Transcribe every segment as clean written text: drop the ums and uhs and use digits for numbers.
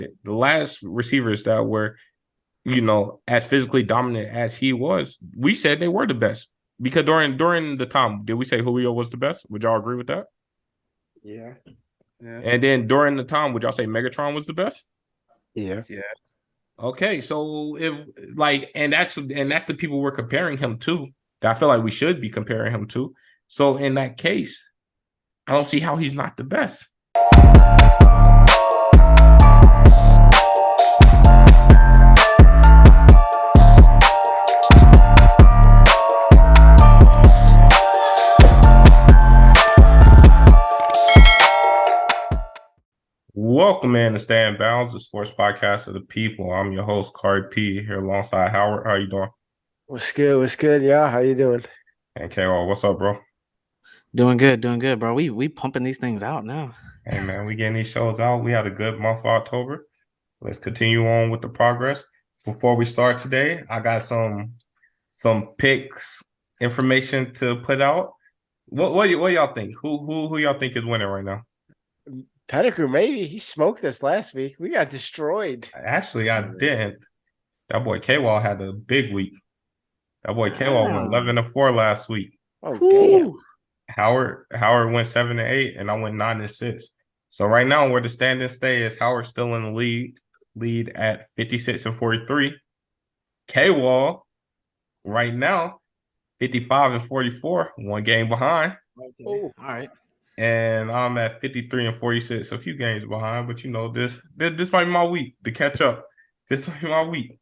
The last receivers that were, as physically dominant as he was, we said they were the best. Because during the time, did we say Julio was the best? Would y'all agree with that? Yeah. Yeah. And then during the time, would y'all say Megatron was the best? Yeah. Yeah. Okay, so if and that's the people we're comparing him to. That I feel like we should be comparing him to. So in that case, I don't see how he's not the best. Welcome in to Stay in Bounds, the sports podcast of the people. I'm your host, Card P, here alongside Howard. How you doing? What's good? What's good? Yeah. How you doing? And KO, what's up, bro? Doing good, bro. We pumping these things out now. Hey man, we getting these shows out. We had a good month of October. Let's continue on with the progress. Before we start today, I got some picks information to put out. What y'all think? Who y'all think is winning right now? Pettigrew, maybe he smoked us last week. We got destroyed. Actually, I didn't. That boy K-Wall had a big week. That boy K-Wall went 11-4 last week. Oh, damn. Howard went 7-8, and I went 9-6. So right now, where the standings stay is Howard still in the lead at 56-43. K-Wall right now 55-44, one game behind. Okay. All right. And I'm at 53-46, a few games behind. But this might be my week to catch up. This might be my week.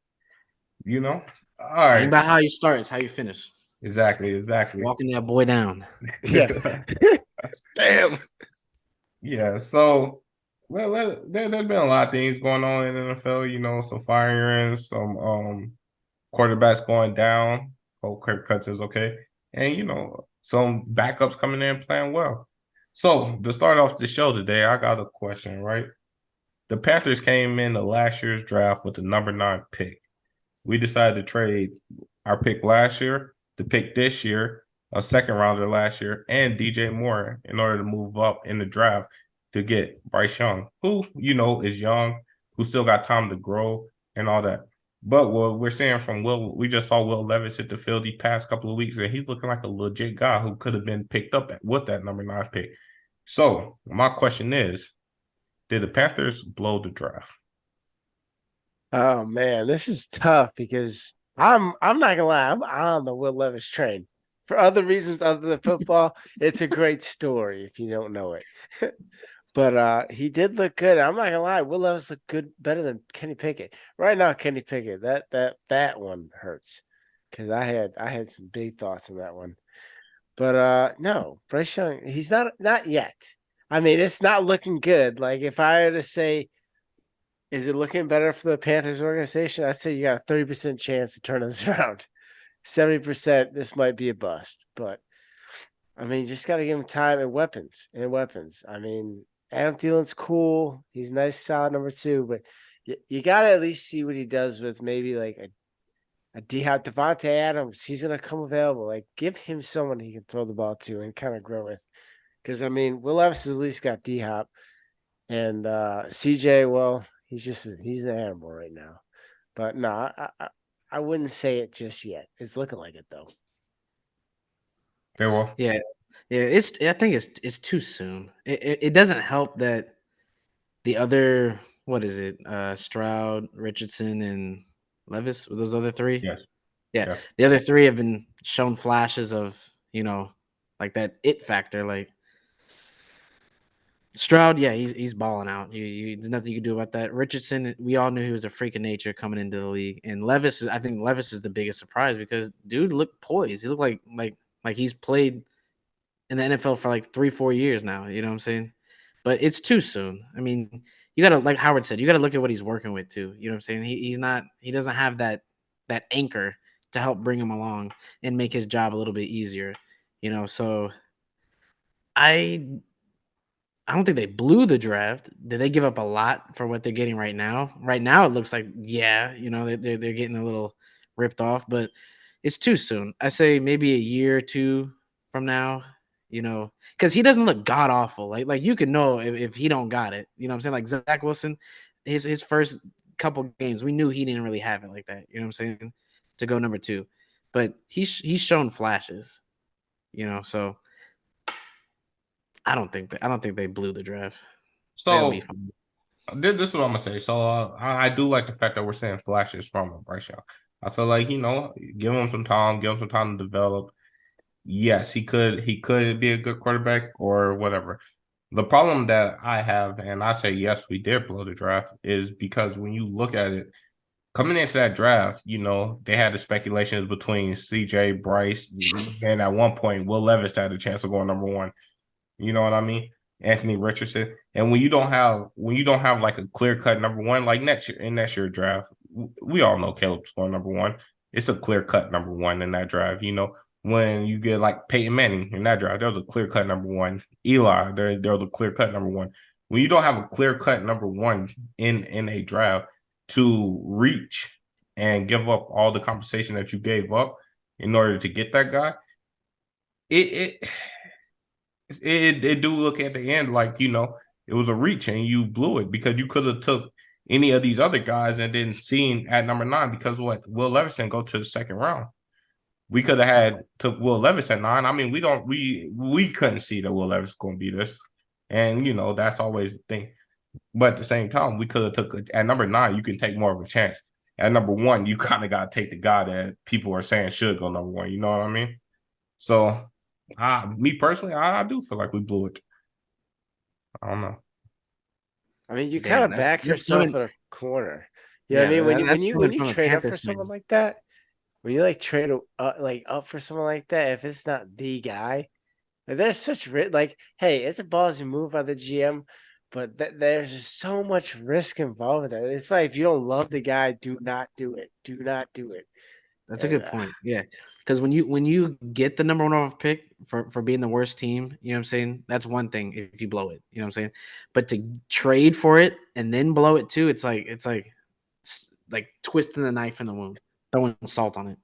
All right. Ain't about how you start, it's how you finish. Exactly. Walking that boy down. Yeah. Damn. Yeah. So, there's been a lot of things going on in the NFL. Some firings, some quarterbacks going down. Hope Kirk Cousins is okay, and some backups coming in playing well. So to start off the show today, I got a question. Right, the Panthers came in the last year's draft with the number 9 pick. We decided to trade our pick last year, the pick this year, a second rounder last year, and DJ Moore in order to move up in the draft to get Bryce Young, who is young, who still got time to grow and all that. But what we're seeing from Will, we just saw Will Levis hit the field the past couple of weeks, and he's looking like a legit guy who could have been picked up with that number 9 pick. So my question is, did the Panthers blow the draft? Oh man, this is tough because I'm not gonna lie, I'm on the Will Levis train. For other reasons other than football, it's a great story if you don't know it. But he did look good. I'm not gonna lie, Will Levis looked good, better than Kenny Pickett. Right now, Kenny Pickett, that one hurts. Because I had some big thoughts on that one. But no, Bryce Young, he's not yet. I mean, it's not looking good. Like if I were to say, is it looking better for the Panthers organization? I'd say you got a 30% chance to turn this around. 70%, this might be a bust. But I mean, you just got to give him time and weapons. I mean, Adam Thielen's cool. He's nice, solid number 2, but you got to at least see what he does with maybe like a D-Hop, Devontae Adams. He's going to come available. Like, give him someone he can throw the ball to and kind of grow with. Because, I mean, Will Levis has at least got D-Hop. And CJ, well, he's an animal right now. But no, I wouldn't say it just yet. It's looking like it, though. Very well. Yeah. I think it's too soon. It doesn't help that the other, what is it? Stroud, Richardson, and Levis, were those other 3? Yes. Yeah. The other 3 have been shown flashes of, like that it factor. Like Stroud, yeah, he's balling out. There's nothing you can do about that. Richardson, we all knew he was a freak of nature coming into the league. And I think Levis is the biggest surprise because dude looked poised. He looked like he's played in the NFL for like 3-4 years now. You know what I'm saying? But it's too soon. I mean, you gotta, like Howard said, you gotta look at what he's working with too. You know what I'm saying? He doesn't have that anchor to help bring him along and make his job a little bit easier. So I don't think they blew the draft. Did they give up a lot for what they're getting right now? Right now, it looks like, yeah, they're getting a little ripped off, but it's too soon. I say maybe a year or 2 from now, because he doesn't look god awful. Like you can know if he don't got it. You know what I'm saying? Like Zach Wilson, his first couple games, we knew he didn't really have it like that. You know what I'm saying? To go number 2, but he's shown flashes. So I don't think they blew the draft. They'll be So fine. this is what I'm gonna say. So I do like the fact that we're seeing flashes from him, Bryce Young. I feel like give him some time, give him some time to develop. Yes, he could be a good quarterback or whatever. The problem that I have, and I say yes, we did blow the draft, is because when you look at it, coming into that draft, they had the speculations between CJ, Bryce, and at one point, Will Levis had a chance of going number 1. You know what I mean? Anthony Richardson. And when you don't have like a clear cut number 1, like next year draft, we all know Caleb's going number 1. It's a clear cut number 1 in that draft. When you get like Peyton Manning in that draft, there was a clear cut number 1. Eli, there was a clear cut number 1. When you don't have a clear cut number 1 in a draft to reach and give up all the compensation that you gave up in order to get that guy, it do look at the end like it was a reach and you blew it, because you could have took any of these other guys and then seen at number 9, because Will Levis didn't go to the second round. We could have took Will Levis at 9. I mean, we couldn't see that Will Levis going to be this, and that's always the thing. But at the same time, we could have took at number 9. You can take more of a chance. At number 1, you kind of got to take the guy that people are saying should go number 1. You know what I mean? So, me personally, I do feel like we blew it. I don't know. I mean, you Yeah, kind of that's- back that's yourself coming- in a corner. You know what I mean? that's When coming you from a trade up for Panthers fan. someone like that, when you like trade up for someone like that, if it's not the guy, there's such like, hey, it's a ballsy move by the GM, but there's just so much risk involved in it. It's why if you don't love the guy, do not do it. Do not do it. That's a good point. Yeah, because when you get the number 1 overall pick for being the worst team, you know what I'm saying? That's one thing if you blow it. You know what I'm saying? But to trade for it and then blow it too, it's like twisting the knife in the wound, throwing salt on it.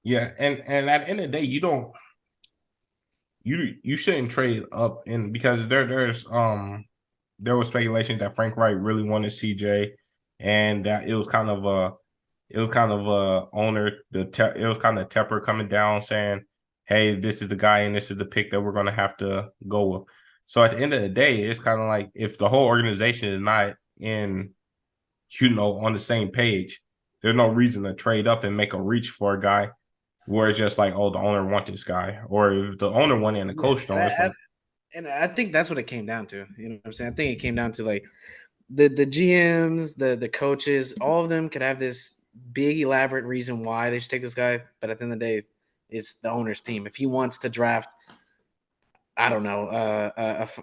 Yeah, and at the end of the day, you shouldn't trade up in, because there was speculation that Frank Wright really wanted CJ, and that it was kind of owner it was kind of Tepper coming down saying, hey, this is the guy and this is the pick that we're going to have to go with. So at the end of the day, it's kind of like if the whole organization is not on the same page, there's no reason to trade up and make a reach for a guy where it's just like, oh, the owner wants this guy, or if the owner went in and the coach don't. And I think that's what it came down to. You know what I'm saying? I think it came down to like the GMs, the coaches, all of them could have this big elaborate reason why they should take this guy, but at the end of the day, it's the owner's team. If he wants to draft, I don't know,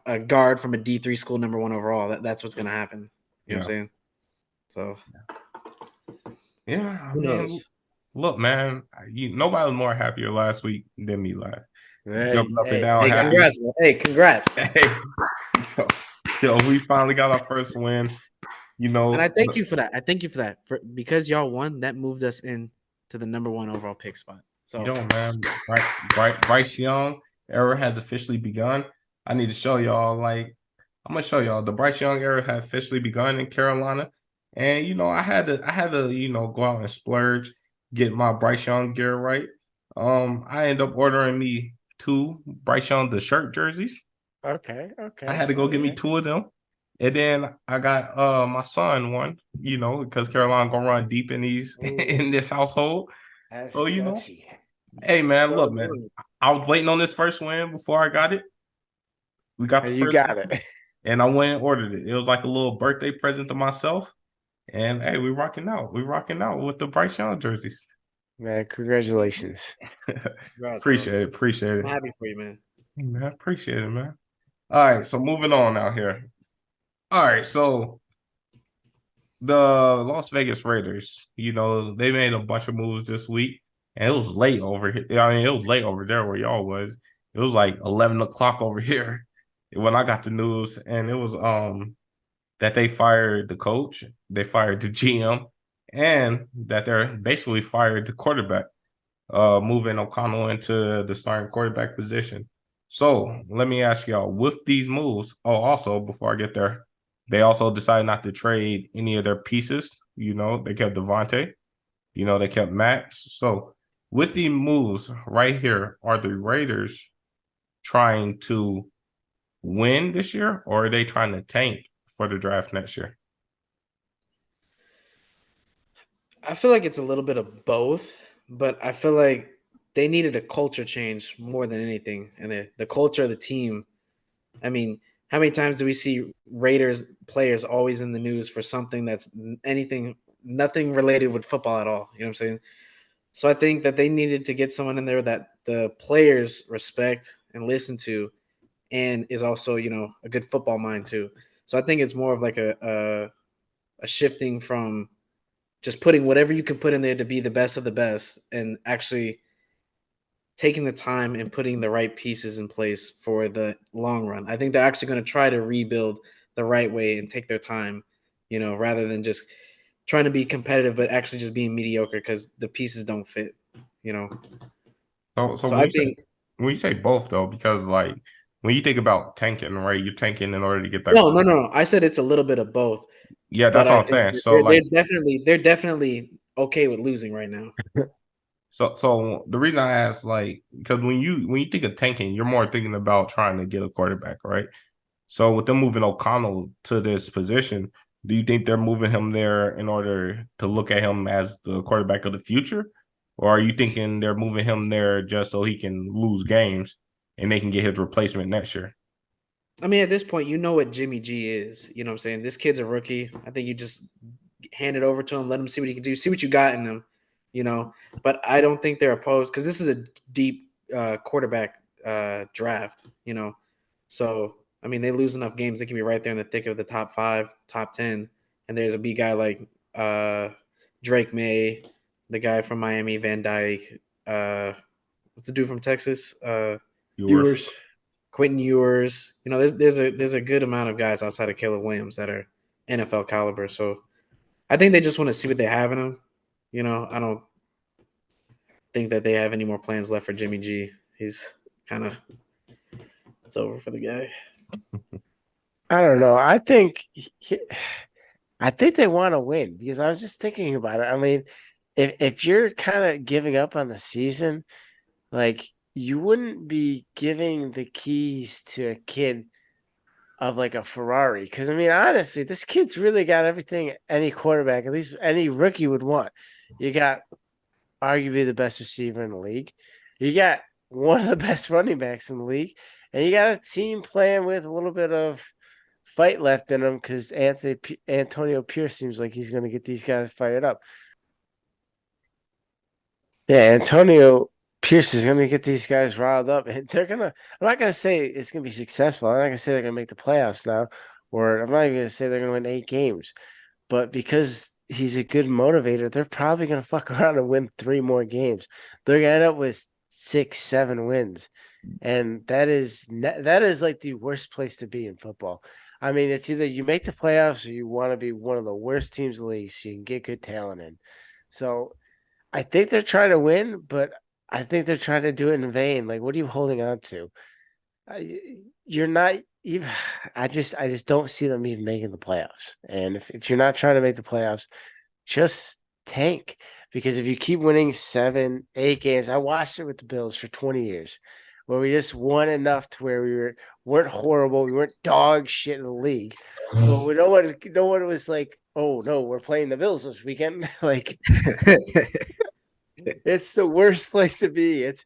a guard from a D3 school, number 1 overall, that's what's going to happen. You know what I'm saying? So, yeah, I who mean, knows? look, man, nobody was more happier last week than me last. Hey, Jumping up and hey, down, Hey, happy. congrats, man. Hey, congrats. Hey, we finally got our first win. And I thank you for that. I thank you for that. Because y'all won, that moved us in to the number 1 overall pick spot. So, man, Bryce Young era has officially begun. I need to show y'all, I'm gonna show y'all the Bryce Young era has officially begun in Carolina. And I had to go out and splurge, get my Bryce Young gear right. I ended up ordering me 2 Bryce Young the shirt jerseys. Okay. I had to go get me 2 of them. And then I got my son one, because Carolina gonna run deep in in this household. So hey man, So look, man, I was waiting on this first win before I got it. We got the you first got win, it. and I went and ordered it. It was like a little birthday present to myself. And hey, we rocking out. We rocking out with the Bryce Young jerseys. Man, congratulations. Appreciate it. I'm happy for you, man. Hey, man, appreciate it, man. All right, so moving on out here. All right, so the Las Vegas Raiders, they made a bunch of moves this week, and it was late over here. I mean, it was late over there where y'all was. It was like 11 o'clock over here when I got the news, and it was that they fired the coach, they fired the GM, and that they're basically fired the quarterback, moving O'Connell into the starting quarterback position. So let me ask y'all, with these moves, also before I get there, They also decided not to trade any of their pieces. They kept Devontae. They kept Max. So with the moves right here, are the Raiders trying to win this year, or are they trying to tank for the draft next year? I feel like it's a little bit of both, but I feel like they needed a culture change more than anything. And the culture of the team. I mean, how many times do we see Raiders players always in the news for something that's nothing related with football at all? You know what I'm saying? So I think that they needed to get someone in there that the players respect and listen to, and is also a good football mind too. So I think it's more of like a shifting from just putting whatever you can put in there to be the best of the best, and actually taking the time and putting the right pieces in place for the long run. I think they're actually going to try to rebuild the right way and take their time, rather than just trying to be competitive but actually just being mediocre because the pieces don't fit, you know. So So when I you say think when you say both though, because like when you think about tanking, right, you're tanking in order to get that. no. I said it's a little bit of both, Yeah, but that's I what I'm think saying. that So like they're definitely okay with losing right now. so the reason I ask, like, because when you think of tanking, you're more thinking about trying to get a quarterback, right? So with them moving O'Connell to this position, do you think they're moving him there in order to look at him as the quarterback of the future? Or are you thinking they're moving him there just so he can lose games and they can get his replacement next year? I mean, at this point, you know what Jimmy G is. You know what I'm saying? This kid's a rookie. I think you just hand it over to him, let him see what he can do, see what you got in him, But I don't think they're opposed because this is a deep quarterback draft. So, I mean, they lose enough games, they can be right there in the thick of the top 5, top 10. And there's a big guy like Drake May, the guy from Miami, Van Dyke, what's the dude from Texas? Yours. Viewers. Quentin Ewers. There's a good amount of guys outside of Caleb Williams that are NFL caliber. So I think they just want to see what they have in them. I don't think that they have any more plans left for Jimmy G. He's kind of it's over for the guy. I don't know. I think they want to win because I was just thinking about it. I mean, if you're kind of giving up on the season, like you wouldn't be giving the keys to a kid of like a Ferrari. Because I mean, honestly, this kid's really got everything any quarterback, at least any rookie would want. You got arguably the best receiver in the league. You got one of the best running backs in the league, and you got a team playing with a little bit of fight left in them because Antonio Pierce seems like he's going to get these guys fired up. Yeah, Antonio Pierce is going to get these guys riled up, and they're gonna. I'm not going to say it's going to be successful. I'm not going to say they're going to make the playoffs now, or I'm not even going to say they're going to win 8 games. But because he's a good motivator, they're probably going to fuck around and win 3 more games. They're going to end up with 6, 7 wins, and that is like the worst place to be in football. I mean, it's either you make the playoffs or you want to be one of the worst teams in the league so you can get good talent in. So I think they're trying to win, but I think they're trying to do it in vain. Like, what are you holding on to? You're not even. I just don't see them even making the playoffs. And if you're not trying to make the playoffs, just tank because if you keep winning 7, 8 games, I watched it with the Bills for 20 years, where we just won enough to where weren't horrible, we weren't dog shit in the league, but no one was like, oh no, we're playing the Bills this weekend. Like it's the worst place to be. It's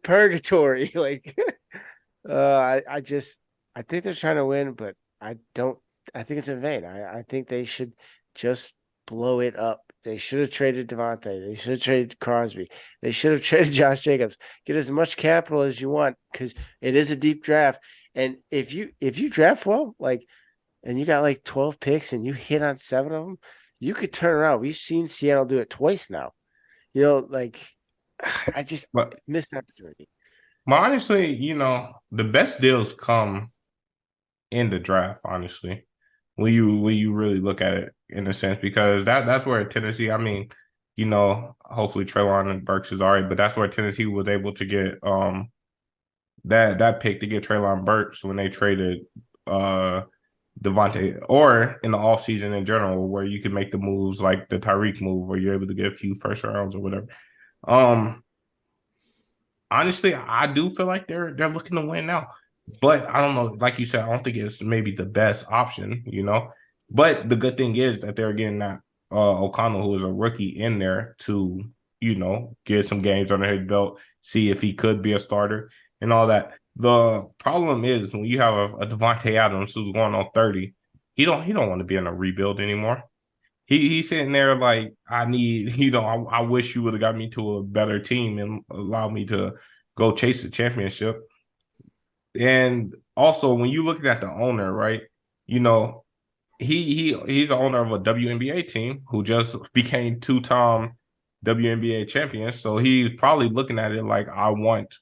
purgatory. Like I think they're trying to win, but I don't. I think it's in vain. I think they should just blow it up. They should have traded Devontae. They should have traded Crosby. They should have traded Josh Jacobs. Get as much capital as you want because it is a deep draft. And if you draft well, like, and you got like 12 picks and you hit on 7 of them, you could turn around. We've seen Seattle do it twice now. Like I just But missed opportunity. honestly, the best deals come in the draft, honestly. When you really look at it in a sense, because that's where Tennessee, I mean, hopefully Treylon and Burks is all right, but that's where Tennessee was able to get that pick to get Treylon Burks when they traded Devontae, or in the offseason in general, where you can make the moves like the Tyreek move, where you're able to get a few first rounds or whatever. Um, Honestly, I do feel like they're looking to win now, but I don't know. Like you said, I don't think it's maybe the best option, you know. But the good thing is that they're getting that O'Connell, who is a rookie, in there to get some games under his belt, see if he could be a starter and all that. The problem is when you have a Devontae Adams who's going on 30, he don't want to be in a rebuild anymore. He's sitting there like, I need, I wish you would have got me to a better team and allowed me to go chase the championship. And also, when you looking at the owner, right? You know, he's the owner of a WNBA team who just became two-time WNBA champions. So he's probably looking at it like, I want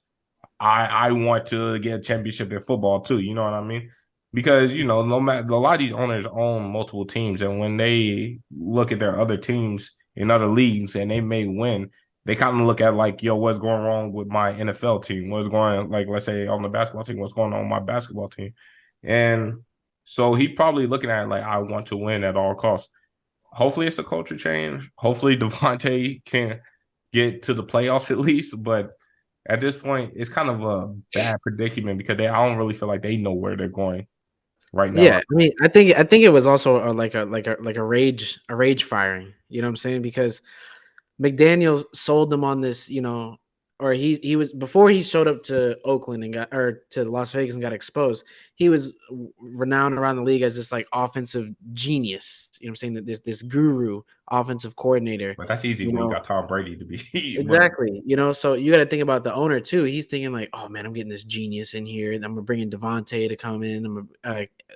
to get a championship in football too. You know what I mean? Because no matter, a lot of these owners own multiple teams, and when they look at their other teams in other leagues and they may win, they kind of look at like, yo, what's going wrong with my NFL team? What's going, like, let's say on the basketball team, what's going on with my basketball team? And so he probably looking at it like, I want to win at all costs. Hopefully, it's a culture change. Hopefully, Devontae can get to the playoffs at least, but at this point, it's kind of a bad predicament because I don't really feel like they know where they're going right now. Yeah, I mean, I think it was also like a rage firing. You know what I'm saying? Because McDaniels sold them on this, or he was before he showed up to Oakland and got or to Las Vegas and got exposed. He was renowned around the league as this like offensive genius. You know what I'm saying? That this guru offensive coordinator. But that's easy You when you know, got Tom Brady to be. But exactly. So you got to think about the owner too. He's thinking like, oh man, I'm getting this genius in here. I'm gonna bring in Devontae to come in. I'm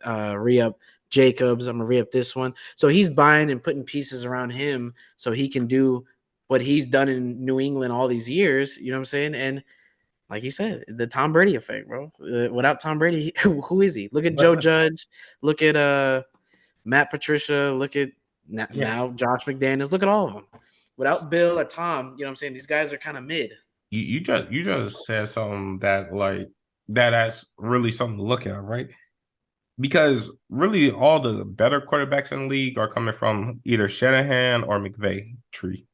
gonna re-up Jacobs. I'm gonna re-up this one. So he's buying and putting pieces around him so he can do what he's done in New England all these years. You know what I'm saying? And like you said, the Tom Brady effect, bro. Without Tom Brady, who is he? Look at Joe Judge. Look at Matt Patricia. Look at yeah, now Josh McDaniels. Look at all of them. Without Bill or Tom, you know what I'm saying? These guys are kind of mid. you just said something that's really something to look at, right? Because really, all the better quarterbacks in the league are coming from either Shanahan or McVay tree,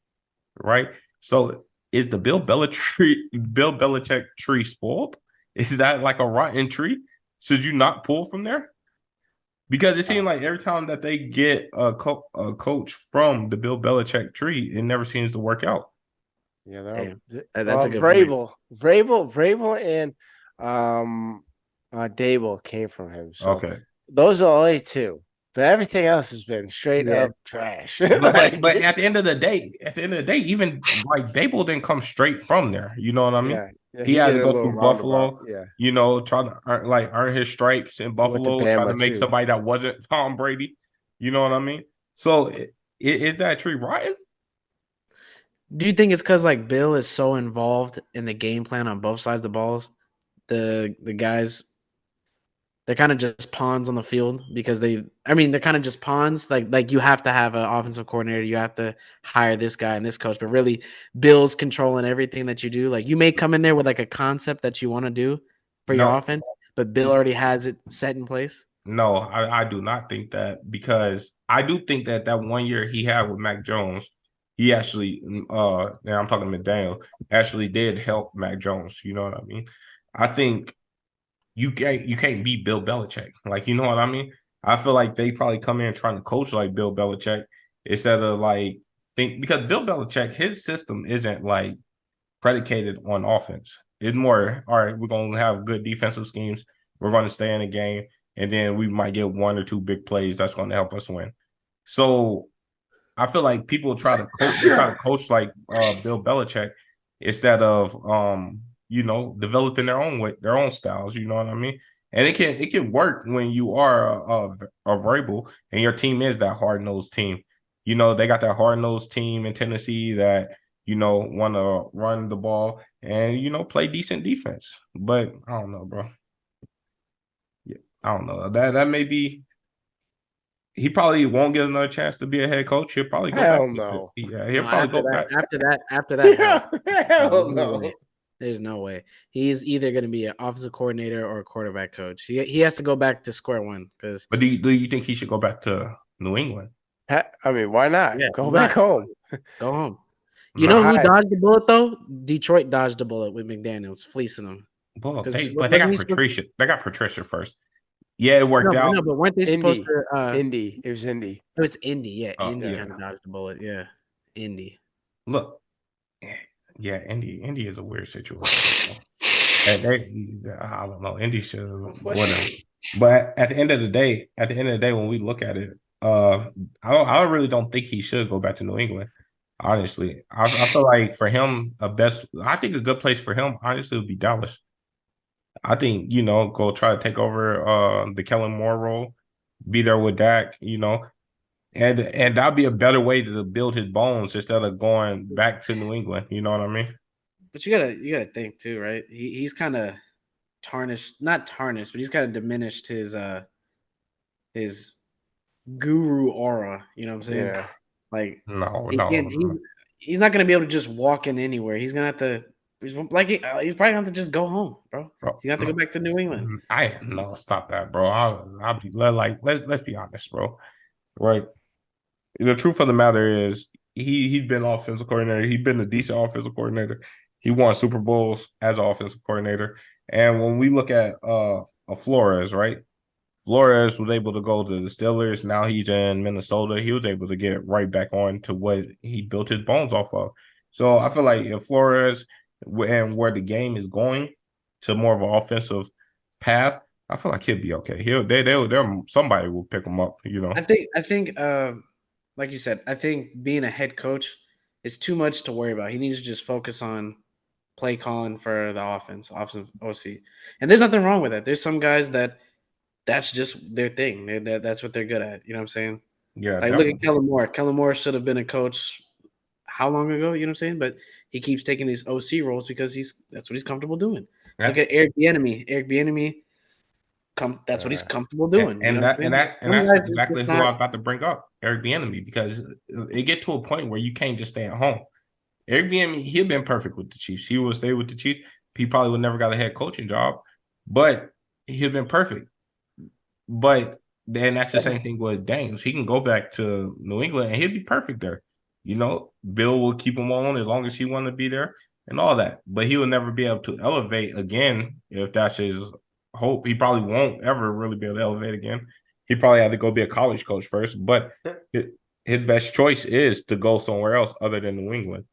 right? So is the Bill Belichick tree spoiled? Is that like a rotten tree? Should you not pull from there? Because it seems like every time that they get a coach from the Bill Belichick tree, it never seems to work out. Yeah, Damn, that's a good point. Vrabel, and Dable came from him. So Okay, those are only two. But everything else has been straight Yeah. up trash. but at the end of the day, even like Dable didn't come straight from there. You know what I mean? yeah, He he had did to a go little through roundabout. Buffalo. Yeah, Trying to earn his stripes in he went to Buffalo, trying to Bama make too. somebody that wasn't Tom Brady. You know what I mean? So is that tree rotten? Do you think it's because like Bill is so involved in the game plan on both sides of the balls? The guys they're kind of just pawns on the field because they're kind of just pawns. Like you have to have an offensive coordinator, you have to hire this guy and this coach, but really Bill's controlling everything that you do. Like you may come in there with like a concept that you want to do for your No, offense, but Bill already has it set in place. no, I do not think that because I do think that 1 year he had with Mac Jones, he actually now I'm talking to McDaniel, actually did help Mac Jones. You know what I mean? I think you can't beat Bill Belichick. Like, you know what I mean? I feel like they probably come in trying to coach like Bill Belichick instead of like think because Bill Belichick, his system isn't like predicated on offense. It's more, all right, we're gonna have good defensive schemes, we're gonna stay in the game, and then we might get one or two big plays that's gonna help us win. So I feel like people try to coach like Bill Belichick instead of developing their own styles. You know what I mean? And it can work when you are a Vrabel and your team is that hard nosed team. They got that hard nosed team in Tennessee that want to run the ball and play decent defense. But I don't know, bro. Yeah, I don't know. That may be he probably won't get another chance to be a head coach. He'll probably go back Hell to it. no. Yeah, he'll No, probably go back. after that, hell, Hell no no. way. There's no way. He's either going to be an offensive coordinator or a quarterback coach. He has to go back to square one because But do you think he should go back to New England? I mean, why not? yeah, Go why back not? home. Go home. You No, know who I dodged the bullet though? Detroit dodged the bullet with McDaniels fleecing them. well, Because they wasn't got he supposed? Patricia. They got Patricia first. Yeah, it No, worked I out. know, but weren't they supposed Indy, to? Indy. It was Indy. It was Indy. Yeah, Indy Yeah. kind of dodged the bullet. Yeah, Indy. Look, yeah, Indy is a weird situation. And I don't know. Indy should whatever. But at the end of the day, when we look at it, I really don't think he should go back to New England. Honestly, I feel like for him, I think a good place for him, honestly, would be Dallas. I think go try to take over the Kellen Moore role, be there with Dak, and that'd be a better way to build his bones instead of going back to New England. You know what I mean? But you gotta think too, right? He's kind of tarnished, not tarnished, but he's kind of diminished his guru aura. You know what I'm saying? Yeah. Like No, he no, can't. He's not gonna be able to just walk in anywhere. He's gonna have to. He's he's probably gonna have to just go home, bro. bro. He's gonna have to go No. back to New England. I no stop that, bro. I'll be like let's be honest, bro. Right. The truth of the matter is he's been offensive coordinator. He's been a decent offensive coordinator. He won Super Bowls as an offensive coordinator. And when we look at a Flores, right? Flores was able to go to the Steelers. Now he's in Minnesota. He was able to get right back on to what he built his bones off of. So I feel like if Flores and where the game is going to more of an offensive path, I feel like he'll be okay. They'll somebody will pick him up. I think, like you said, I think being a head coach is too much to worry about. He needs to just focus on play calling for the offensive OC. And there's nothing wrong with that. There's some guys that's just their thing. That's what they're good at. You know what I'm saying? Yeah, Like look at definitely. Kellen Moore. Kellen Moore should have been a coach how long ago? You know what I'm saying? But he keeps taking these OC roles because that's what he's comfortable doing. Look Yeah. at Eric Bieniemy. Eric Bieniemy, that's what he's comfortable doing. You know what I'm saying? And Some that's guys are exactly just who not. I'm about to bring up, Eric Bieniemy, because it get to a point where you can't just stay at home. Eric Bieniemy, he'd been perfect with the Chiefs. He would stay with the Chiefs. He probably would never got a head coaching job, but he'd been perfect. But then that's the same thing with Daniels. He can go back to New England and he'll be perfect there. Bill will keep him on as long as he want to be there and all that. But he will never be able to elevate again if that's his hope. He probably won't ever really be able to elevate again. He probably had to go be a college coach first. But his best choice is to go somewhere else other than New England.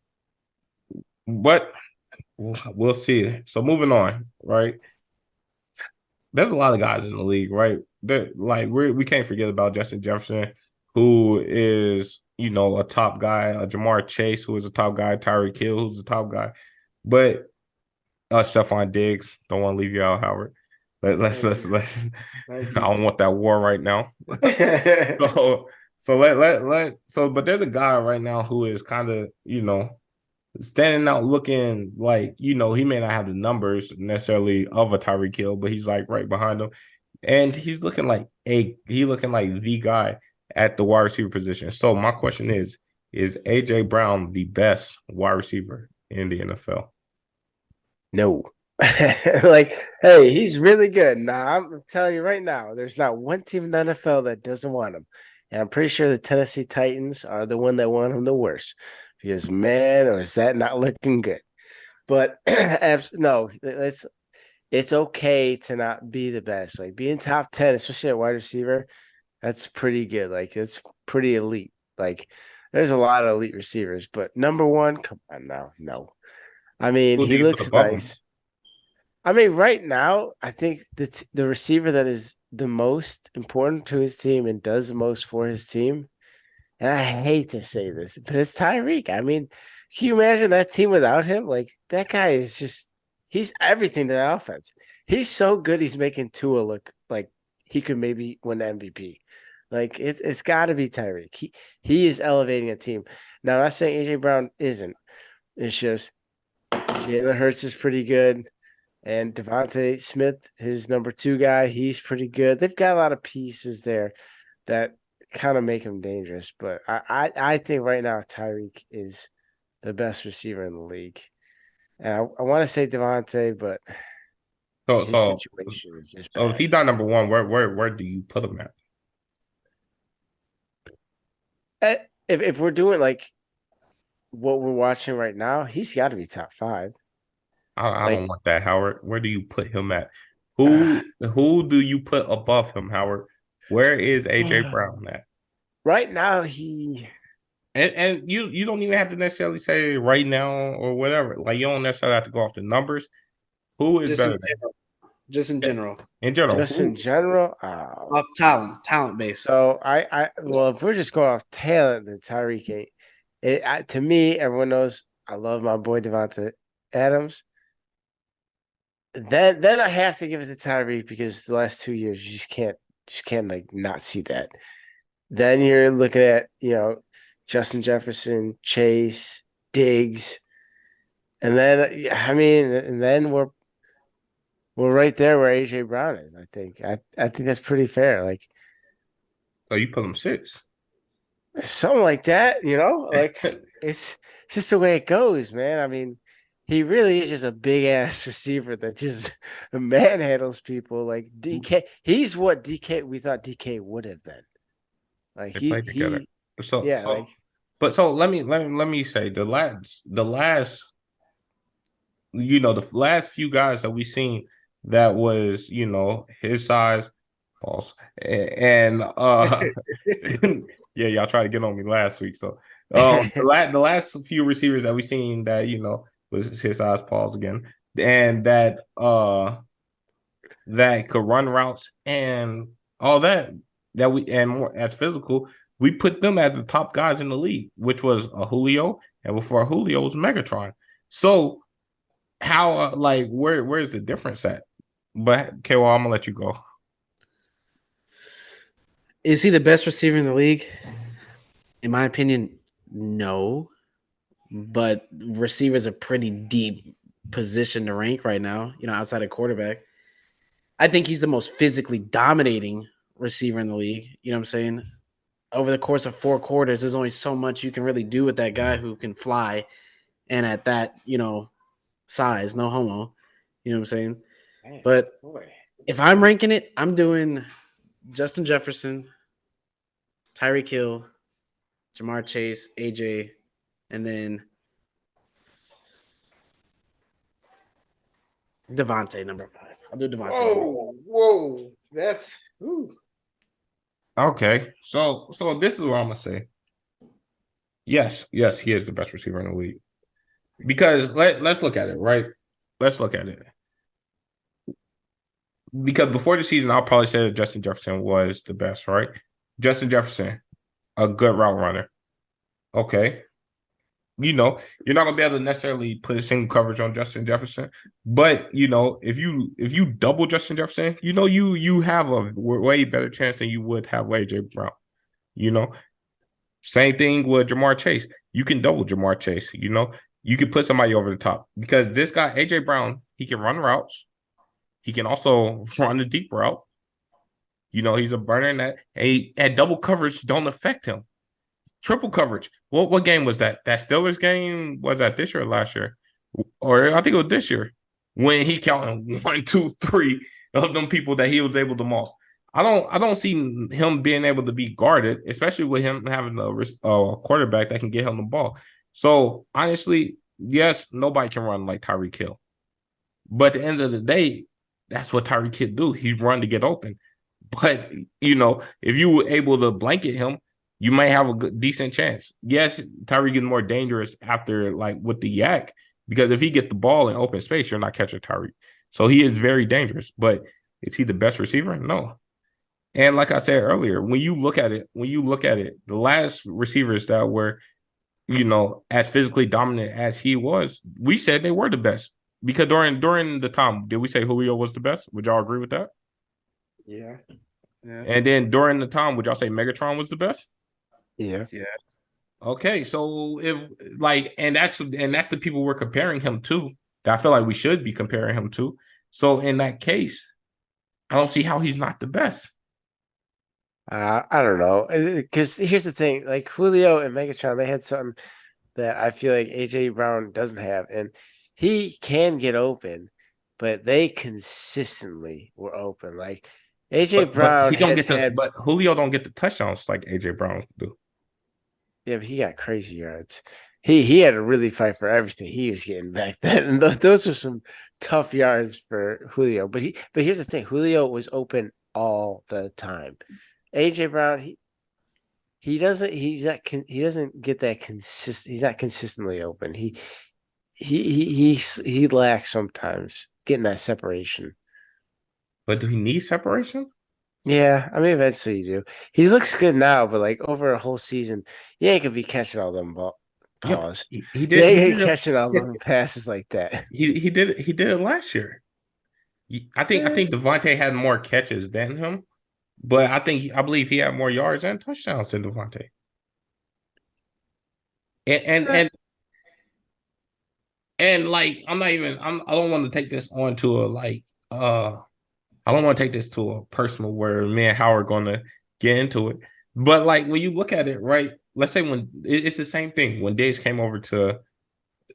But we'll see. So moving on, right? There's a lot of guys in the league, right? We can't forget about Justin Jefferson, who is a top guy, Jamar Chase, who is a top guy, Tyreek Hill, who's a top guy, but Stephon Diggs. Don't want to leave you out, Howard. Let's. I don't want that war right now. But there's a guy right now who is kind of standing out looking like, he may not have the numbers necessarily of a Tyreek Hill, but he's like right behind him. And he's looking like the guy at the wide receiver position. So my question is AJ Brown the best wide receiver in the NFL? No. Like, hey, he's really good. Nah, I'm telling you right now, there's not one team in the NFL that doesn't want him. And I'm pretty sure the Tennessee Titans are the one that want him the worst. Because man, or is that not looking good? But no, it's okay to not be the best. Like being top 10, especially at wide receiver, that's pretty good. Like it's pretty elite. Like there's a lot of elite receivers, but number one, come on now, no. I mean, Who do he you put looks above him? nice. I mean, right now, I think the receiver that is the most important to his team and does the most for his team, and I hate to say this, but it's Tyreek. I mean, can you imagine that team without him? Like that guy is he's everything to the offense. He's so good he's making Tua look like he could maybe win MVP. Like it's gotta be Tyreek. He is elevating a team. Now I'm not saying AJ Brown isn't. It's just Jalen Hurts is pretty good. And Devontae Smith, his number two guy, he's pretty good. They've got a lot of pieces there that kind of make him dangerous. But I think right now Tyreek is the best receiver in the league. And I want to say Devontae, but So his so situation is just so if bad. he's not number one, where do you put him at? If we're doing like what we're watching right now, he's got to be top 5. I don't Like want that, Howard. Where do you put him at? uh, Who do you put above him, Howard? Where is AJ Brown at? right now, he And you don't even have to necessarily say right now or whatever. Like you don't necessarily have to go off the numbers. Who is Just in better than general. Just in him? general. In general? just in Who? general. Off talent base. So well, if we're just going off talent, then Tyreek. To me, everyone knows I love my boy Devonta Adams. Then I have to give it to Tyreek because the last 2 years you just can't like not see that. Then you're looking at Justin Jefferson, Chase, Diggs, and then I mean, and then we're right there where AJ Brown is. I think that's pretty fair. Like So you put him six. something like that, like it's just the way it goes, man. I mean, he really is just a big ass receiver that just manhandles people. Like DK, he's what DK we thought DK would have been. Like They played together. So yeah, so like but so let me say the last the last few guys that we seen that was his size, false, and yeah, y'all tried to get on me last week. So the last few receivers that we seen that was his size, pause again, and that could run routes and all that we and more as physical, we put them as the top guys in the league, which was a Julio, and before Julio was Megatron. So how like where's the difference at? But okay, well, I'm gonna let you go. Is he the best receiver in the league? In my opinion, no. But receiver's a pretty deep position to rank right now, outside of quarterback. I think he's the most physically dominating receiver in the league. You know what I'm saying? Over the course of 4 quarters, there's only so much you can really do with that guy who can fly and at that, size, no homo. You know what I'm saying? man, But boy. if I'm ranking it, I'm doing Justin Jefferson, Tyreek Hill, Jamar Chase, AJ, and then Devontae, number 5. I'll do Devontae. Whoa, that's Okay, so this is what I'm gonna say. Yes, he is the best receiver in the league because let's look at it, right? Let's look at it because before the season, I'll probably say that Justin Jefferson was the best, right? Justin Jefferson, a good route runner. Okay, you're not gonna be able to necessarily put a single coverage on Justin Jefferson, but if you double Justin Jefferson, you have a way better chance than you would have AJ Brown. You know, same thing with Jamar Chase. You can double Jamar Chase. You can put somebody over the top because this guy AJ Brown, he can run routes. He can also run the deep route. He's a burner in that. And double coverage don't affect him. Triple coverage. What game was that? That Steelers game, was that this year or last year? Or I think it was this year when he counted 1, 2, 3 of them people that he was able to moss. I don't see him being able to be guarded, especially with him having a quarterback that can get him the ball. So honestly, yes, nobody can run like Tyreek Hill. But at the end of the day, that's what Tyreek Hill do. He run to get open. But if you were able to blanket him, you might have a decent chance. Yes, Tyreek is more dangerous after like with the yak because if he get the ball in open space, you're not catching Tyreek. So he is very dangerous. But is he the best receiver? No. And like I said earlier, when you look at it, the last receivers that were as physically dominant as he was, we said they were the best because during the time, did we say Julio was the best? Would y'all agree with that? yeah, yeah, And then during the time, would y'all say Megatron was the best? yeah. Okay, so if like, and that's the people we're comparing him to. That I feel like we should be comparing him to. So in that case, I don't see how he's not the best. I don't know because here's the thing: like Julio and Megatron, they had something that I feel like AJ Brown doesn't have, and he can get open, but they consistently were open. Like AJ But Brown he don't has get the had, but Julio don't get the touchdowns like AJ Brown do. yeah, but he got crazy yards. He had to really fight for everything he was getting back then, and those were some tough yards for Julio. But here's the thing: Julio was open all the time. AJ Brown, he doesn't get that consistent. He's not consistently open. He lacks sometimes getting that separation. But do he need separation? Yeah, I mean eventually you do. He looks good now, but like over a whole season, you ain't gonna be catching all them ball. Yeah, Pause. he You did he ain't did gonna catching all it them passes like that. he did it last year. I Eh, think Devontae had more catches than him, but I believe he had more yards and touchdowns than Devontae. And and eh. and, and like I don't want to take this on to a I don't want to take this to a personal where me and Howard gonna get into it. But like when you look at it, right? Let's say it's the same thing when Diggs came over to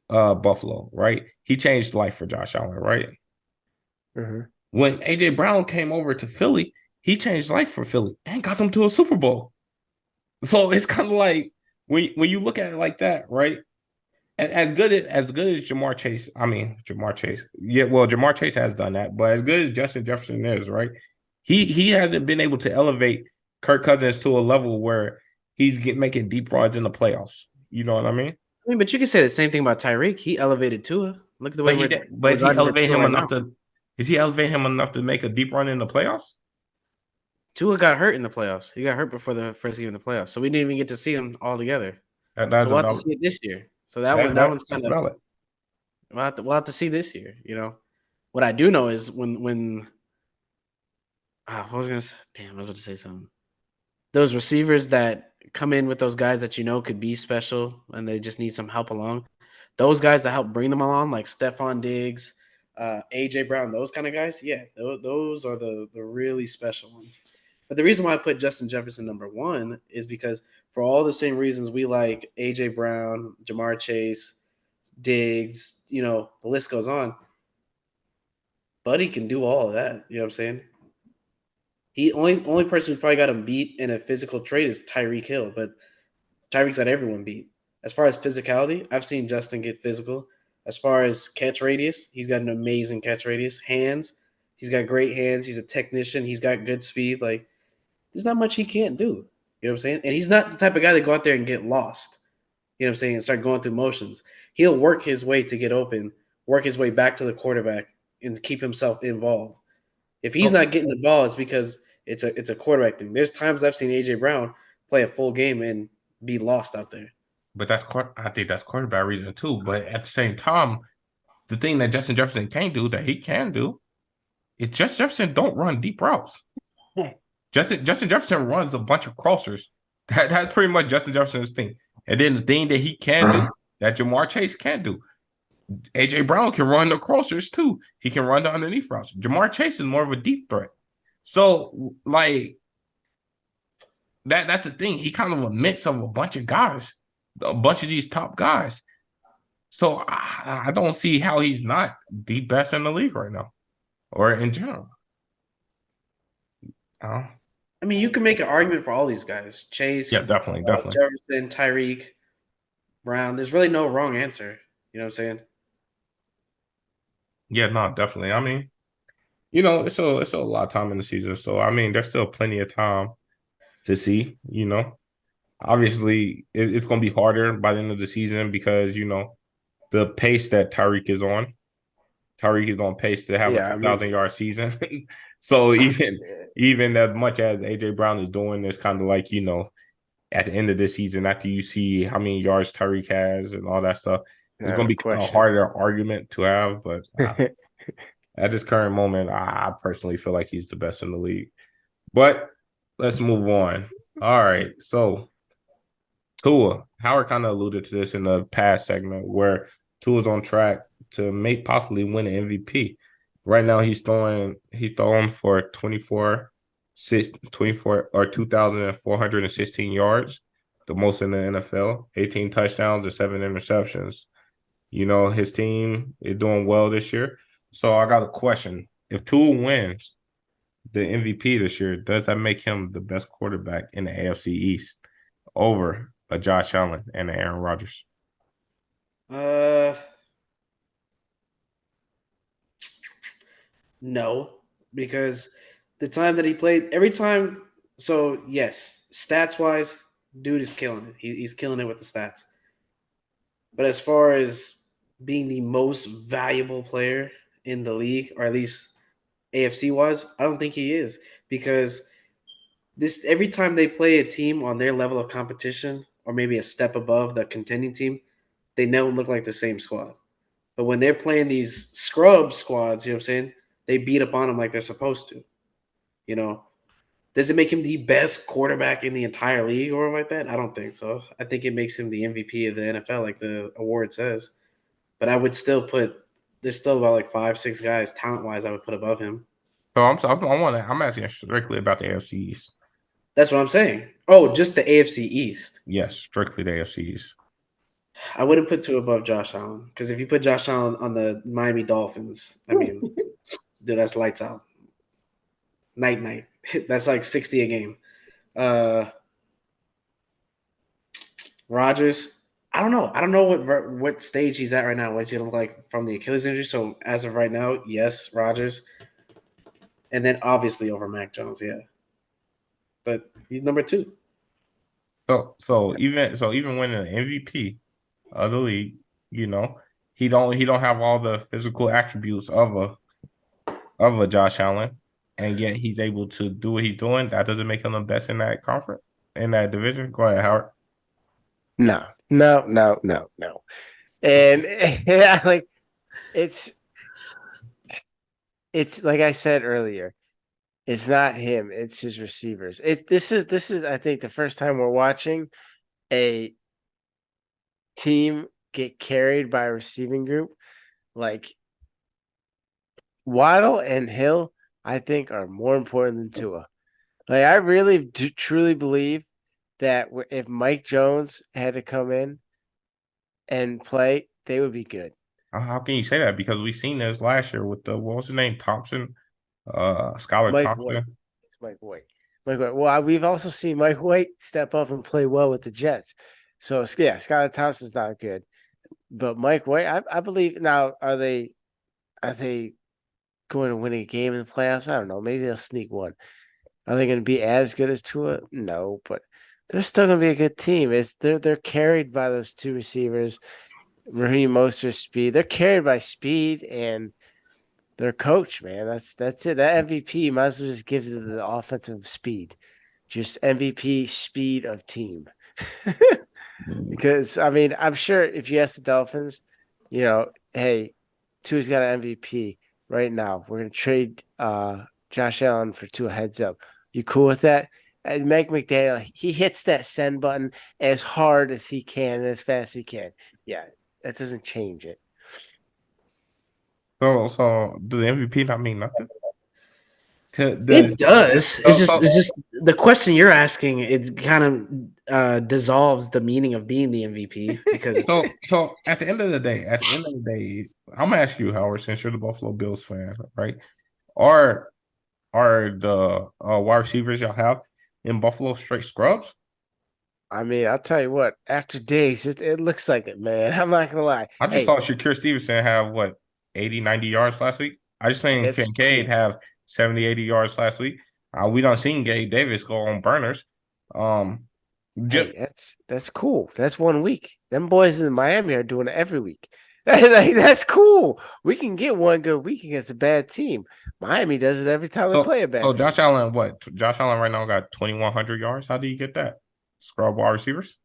Buffalo, right? He changed life for Josh Allen, right? Mhm. When AJ Brown came over to Philly, he changed life for Philly and got them to a Super Bowl. So it's kind of like when you look at it like that, right? As good as Jamar Chase, I mean Jamar Chase, yeah, well Jamar Chase has done that, but as good as Justin Jefferson is, right? He hasn't been able to elevate Kirk Cousins to a level where making deep runs in the playoffs. You know what I mean? I mean, but you can say the same thing about Tyreek. He elevated Tua. Look at the way But we're is he driving to elevating Tua him right enough now. to is he elevating him enough to make a deep run in the playoffs? Tua got hurt in the playoffs. He got hurt before the first game of the playoffs, so we didn't even get to see him all together. So That's a we'll have to valid see it this year. So that one's kind that's of valid. we'll have to see this year. You know, what I do know is when I was gonna say, damn, I was going to say something. Those receivers that come in with those guys that you know could be special and they just need some help along. Those guys that help bring them along, like Stephon Diggs, AJ Brown, those kind of guys, yeah, those are the really special ones. But the reason why I put Justin Jefferson number one is because for all the same reasons we like AJ Brown, Jamar Chase, Diggs, you know, the list goes on. Buddy can do all of that. You know what I'm saying? He only person who's probably got him beat in a physical trait is Tyreek Hill, but Tyreek's got everyone beat. As far as physicality, I've seen Justin get physical. As far as catch radius, he's got an amazing catch radius. Hands, he's got great hands. He's a technician. He's got good speed. Like, there's not much he can't do. You know what I'm saying? And he's not the type of guy to go out there and get lost. You know what I'm saying? And start going through motions. He'll work his way to get open, work his way back to the quarterback, and keep himself involved. If he's So, not getting the ball, it's because it's a quarterback thing. There's times I've seen AJ Brown play a full game and be lost out there. but I think that's quarterback reason too. But at the same time, the thing that Justin Jefferson can't do that he can do is Justin Jefferson don't run deep routes. Justin Jefferson runs a bunch of crossers. That's pretty much Justin Jefferson's thing. And then the thing that he can do that Jamar Chase can't do. AJ Brown can run the crossers too. He can run the underneath routes. Jamar Chase is more of a deep threat. So like that's the thing. He kind of a mix of a bunch of guys, a bunch of these top guys. So I don't see how he's not the best in the league right now, or in general. Uh, I mean, you can make an argument for all these guys: Chase, yeah, definitely, definitely. Jefferson, Tyreek, Brown. There's really no wrong answer. You know what I'm saying? Yeah, no, definitely. I mean, it's a lot of time in the season, so I mean, there's still plenty of time to see. Obviously, it's going to be harder by the end of the season because the pace that Tyreek is on. Tyreek is on pace to have a Yeah, I mean, 2,000 yard season. So even as much as AJ Brown is doing, it's kind of like at the end of this season, after you see how many yards Tyreek has and all that stuff, it's going no to be a question. harder argument to have. But at this current moment, I personally feel like he's the best in the league. But let's move on. All right, so Tua, Howard kind of alluded to this in the past segment where Tua's on track to make possibly win an MVP. Right now he's throwing for 24 or 2,416 yards, the most in the NFL, 18 touchdowns and 7 interceptions. You know, his team is doing well this year. So I got a question. If Tua wins the MVP this year, does that make him the best quarterback in the AFC East over a Josh Allen and a Aaron Rodgers? Uh, no, because the time that he played, every time. So yes, stats wise, dude is killing it. He's killing it with the stats. But as far as being the most valuable player in the league, or at least AFC wise, I don't think he is because this every time they play a team on their level of competition or maybe a step above the contending team, they never look like the same squad. But when they're playing these scrub squads, you know what I'm saying? They beat up on them like they're supposed to. You know, does it make him the best quarterback in the entire league or like that? I don't think so. I think it makes him the MVP of the NFL, like the award says. But I would still put there's still about like 5, 6 guys talent wise I would put above him. So I'm asking strictly about the AFC East. That's what I'm saying. Oh, just the AFC East. Yes, strictly the AFC East. I wouldn't put two above Josh Allen because if you put Josh Allen on the Miami Dolphins, I mean, dude, that's lights out. Night. That's like 60 a game. Uh Rodgers, I don't know. I don't know what stage he's at right now. What's he look like from the Achilles injury? So as of right now, yes, Rodgers, and then obviously over Mac Jones, yeah. But he's number two. So even winning an MVP of the league, you know, he don't have all the physical attributes of a Josh Allen, and yet he's able to do what he's doing. That doesn't make him the best in that conference, in that division. Go ahead, Howard. No. And yeah, like it's like I said earlier, it's not him, it's his receivers. This is I think the first time we're watching a team get carried by a receiving group. Like Waddle and Hill, I think, are more important than Tua. Like I really do truly believe that if Mike Jones had to come in and play, they would be good. How can you say that? Because we've seen this last year with the what was his name, Thompson, Skylar Mike White. Thompson. It's Mike White. Mike White. Well, we've also seen Mike White step up and play well with the Jets. So yeah, Skylar Thompson's not good. But Mike White, I believe now are they going to win a game in the playoffs? I don't know. Maybe they'll sneak one. Are they going to be as good as Tua? No, but they're still going to be a good team. They're carried by those two receivers, Raheem Mostert's speed. They're carried by speed and their coach. Man, that's it. That MVP might as well just gives it the offensive speed, just MVP speed of team. Because I mean, I'm sure if you ask the Dolphins, you know, hey, Tua's got an MVP right now. We're gonna trade Josh Allen for Tua, heads up. You cool with that? And Mike McDaniel, he hits that send button as hard as he can and as fast as he can. Yeah, that doesn't change it. So does the MVP not mean nothing? It does. It's just the question you're asking. It kind of dissolves the meaning of being the MVP because it's, so at the end of the day, I'm gonna ask you, Howard, since you're the Buffalo Bills fan, right? Are the wide receivers y'all have in Buffalo straight scrubs? I mean, I'll tell you what. After days, it looks like it, man. I'm not gonna lie. I just saw Shakir Stevenson have what 80, 90 yards last week. I just seen It's Kincaid cool. have 70, 80 yards last week. We done seen Gabe Davis go on burners. Just, Hey, that's cool. That's 1 week. Them boys in Miami are doing it every week. That's cool. We can get one good week against a bad team. Miami does it every time they play a bad so team. Josh Allen, what? Josh Allen right now got 2,100 yards. How do you get that? Scrub wide receivers?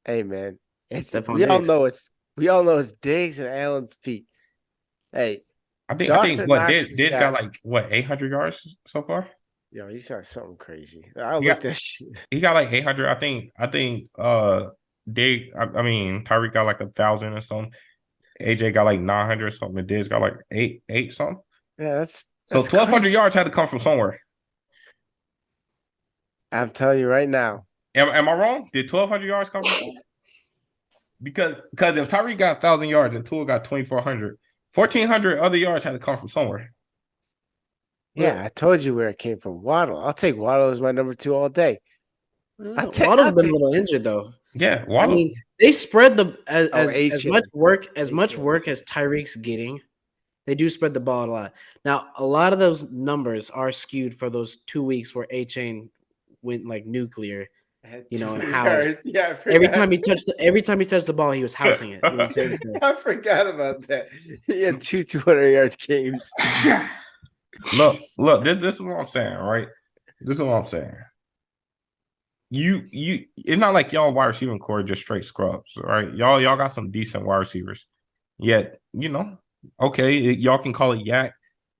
Hey man, Stephon we all Diggs. know it's Diggs and Allen's feet. Hey, I think Dawson what Knox has Diggs got got like what 800 yards so far. yo, he's got something crazy. I He looked got at shit. he got like 800. I think I mean Tyreek got like 1,000 or something. AJ got like 900 or something. And Diggs got like eight something. Yeah, So that's 1,200 crazy. yards had to come from somewhere. I'm telling you right now. Am I wrong? Did 1,200 yards come from somewhere? Because if Tyreek got 1,000 yards and Tua got 2,400, 1,400 other yards had to come from somewhere. Yeah, I told you where it came from. Waddle. I'll take Waddle as my number 2 all day. I'll take. Waddle's I'll been a take. little injured though. Yeah, I Waddle. mean, they spread the as Oh, as Achane. much work as Achane. as Tyreek's getting. They do spread the ball a lot. Now, a lot of those numbers are skewed for those 2 weeks where Achane went like nuclear, you know, and housed. Yeah, I forgot. Every time he touched the ball, he was housing it. You know what I'm saying? So, I forgot about that. He had 200-yard games. look, this is what I'm saying, right? This is what I'm saying. It's not like y'all wide receiving core just straight scrubs, right? Y'all got some decent wide receivers. Yet, okay, y'all can call it yak,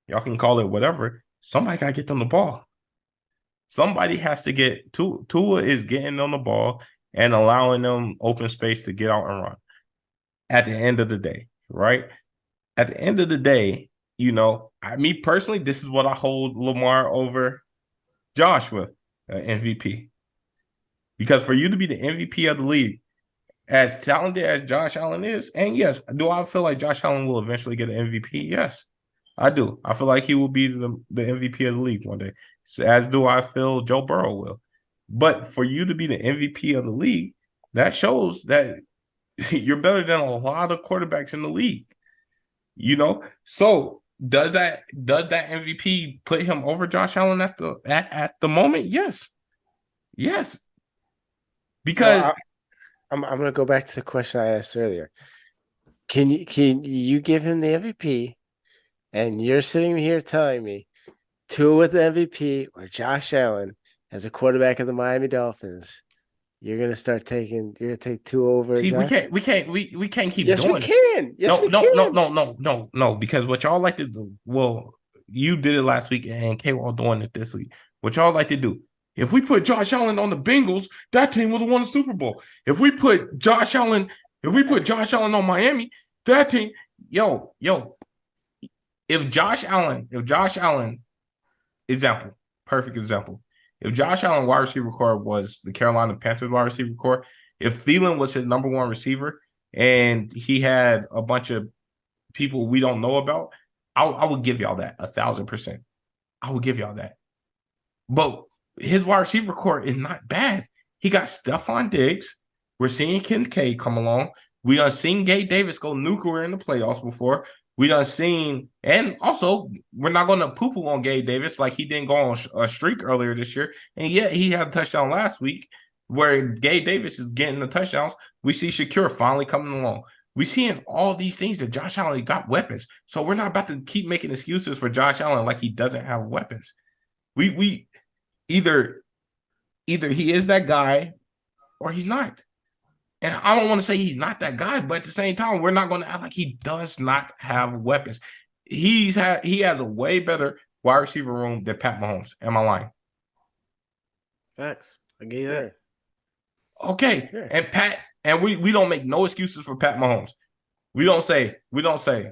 y'all can call it whatever. Somebody gotta get them the ball. Somebody has to get Tua is getting them the ball and allowing them open space to get out and run. At the end of the day, right? At the end of the day, me personally, this is what I hold Lamar over Josh with MVP. Because for you to be the MVP of the league, as talented as Josh Allen is, and yes, do I feel like Josh Allen will eventually get an MVP? Yes, I do. I feel like he will be the MVP of the league one day, as do I feel Joe Burrow will. But for you to be the MVP of the league, that shows that you're better than a lot of quarterbacks in the league. So does that MVP put him over Josh Allen at the moment? Yes. Because Well, I'm gonna go back to the question I asked earlier. Can you give him the MVP? And you're sitting here telling me Tua with the MVP or Josh Allen as a quarterback of the Miami Dolphins. You're gonna take Tua over see, Josh? we can't keep Yes, we doing it. can. Yes, we can. No, because what y'all like to do, well, you did it last week and K-Wall doing it this week. What y'all like to do, if we put Josh Allen on the Bengals, that team would have won the Super Bowl. If we put Josh Allen on Miami, that team, if Josh Allen, perfect example. If Josh Allen wide receiver core was the Carolina Panthers wide receiver core, if Thielen was his number one receiver and he had a bunch of people we don't know about, I would give y'all that 1,000%. I would give y'all that. But his wide receiver core is not bad. He got Stephon Diggs. We're seeing Kincaid come along. We done seen Gabe Davis go nuclear in the playoffs before. We done seen, and also we're not going to poo-poo on Gabe Davis like he didn't go on a streak earlier this year, and yet he had a touchdown last week where Gabe Davis is getting the touchdowns. We see Shakir finally coming along. We seeing all these things that Josh Allen got weapons, so we're not about to keep making excuses for Josh Allen like he doesn't have weapons. We either he is that guy or he's not. And I don't want to say he's not that guy, but at the same time, we're not going to act like he does not have weapons. He has a way better wide receiver room than Pat Mahomes. Am I lying? facts. I get that. Okay. Sure. And we don't make no excuses for Pat Mahomes. We don't say,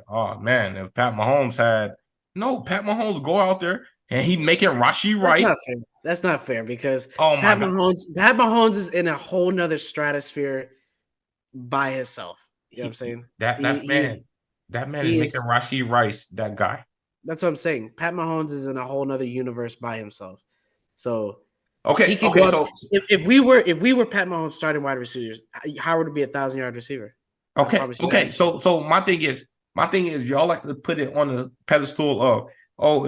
oh man, if Pat Mahomes Pat Mahomes go out there and he's making Rashee Rice. That's not fair because Pat Mahomes is in a whole nother stratosphere by himself. You know what I'm saying? That man is making Rashee Rice that guy. That's what I'm saying. Pat Mahomes is in a whole nother universe by himself. So okay. So if we were Pat Mahomes starting wide receivers, Howard would be 1,000-yard receiver. Okay. So my thing is y'all like to put it on the pedestal of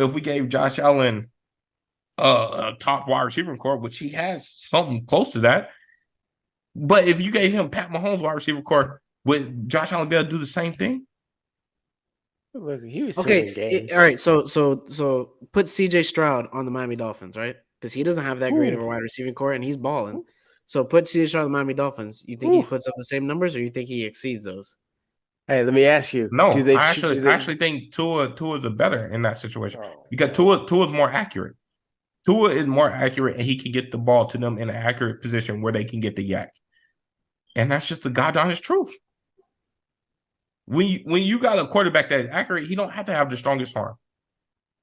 if we gave Josh Allen a top wide receiver core, which he has something close to that. But if you gave him Pat Mahomes wide receiver core, would Josh Allen be able to do the same thing? Look, he was all right. So put CJ Stroud on the Miami Dolphins, right? Because he doesn't have that great of a wide receiving core and he's balling. So put CJ Stroud on the Miami Dolphins. You think he puts up the same numbers, or you think he exceeds those? Hey, let me ask you. No, I actually think Tua is better in that situation because Tua is more accurate. Tua is more accurate, and he can get the ball to them in an accurate position where they can get the yak. And that's just the God honest truth. When you got a quarterback that is accurate, he don't have to have the strongest arm.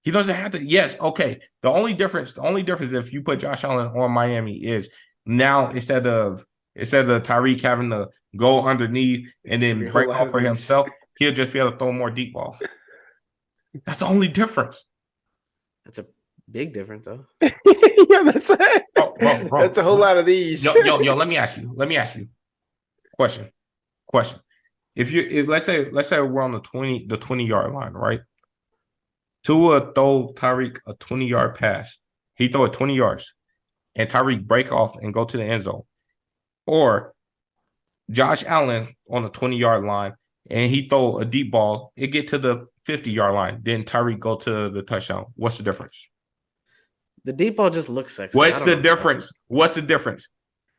He doesn't have to. Yes, okay. The only difference if you put Josh Allen on Miami is now instead of Instead of Tyreek having to go underneath and Be then a break whole lot off of for these. himself, he'll just be able to throw more deep balls. That's the only difference. That's a big difference, though. Yeah, that's it. Bro. That's a whole lot of these. Yo, let me ask you. Question. If let's say we're on the 20-yard line, right? Tua throw Tyreek a 20-yard pass. He throw it 20 yards, and Tyreek break off and go to the end zone. Or Josh Allen on the 20-yard line, and he throw a deep ball. It get to the 50-yard line. Then Tyreek go to the touchdown. What's the difference? The deep ball just looks sexy. What's I don't the know. difference? What's the difference?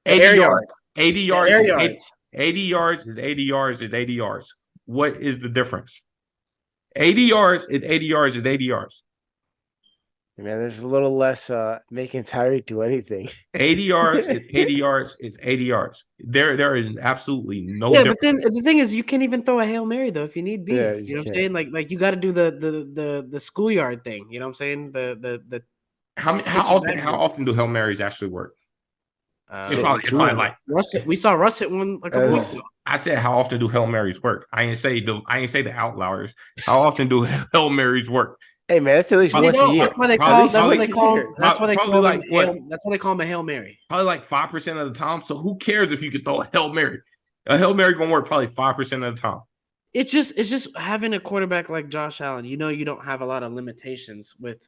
The 80 air yards. yards. 80 The yards. air is yards. 80 yards is 80 yards is 80 yards. What is the difference? 80 yards is 80 yards is 80 yards. Man, there's a little less making Tyreek do anything. 80 yards is 80 yards is 80 yards. There is absolutely no Yeah, difference. but then the thing is, you can't even throw a Hail Mary though if you need be. Yeah, you you know what I'm can't. saying? Like you got to do the schoolyard thing. You know what I'm saying? The How often do Hail Marys actually work? It's probably like We saw Russ hit one a couple weeks ago. I said, how often do Hail Marys work? I ain't say the outliers. How often do Hail Marys work? Hey man, that's at least Probably once a don't. year. That's why they Probably- call. That's probably- what they call. That's why they probably call like them. what? That's why they call him a Hail Mary. Probably like 5% of the time. So who cares if you could throw a Hail Mary? A Hail Mary gonna work probably 5% of the time. It's just having a quarterback like Josh Allen. You know, you don't have a lot of limitations with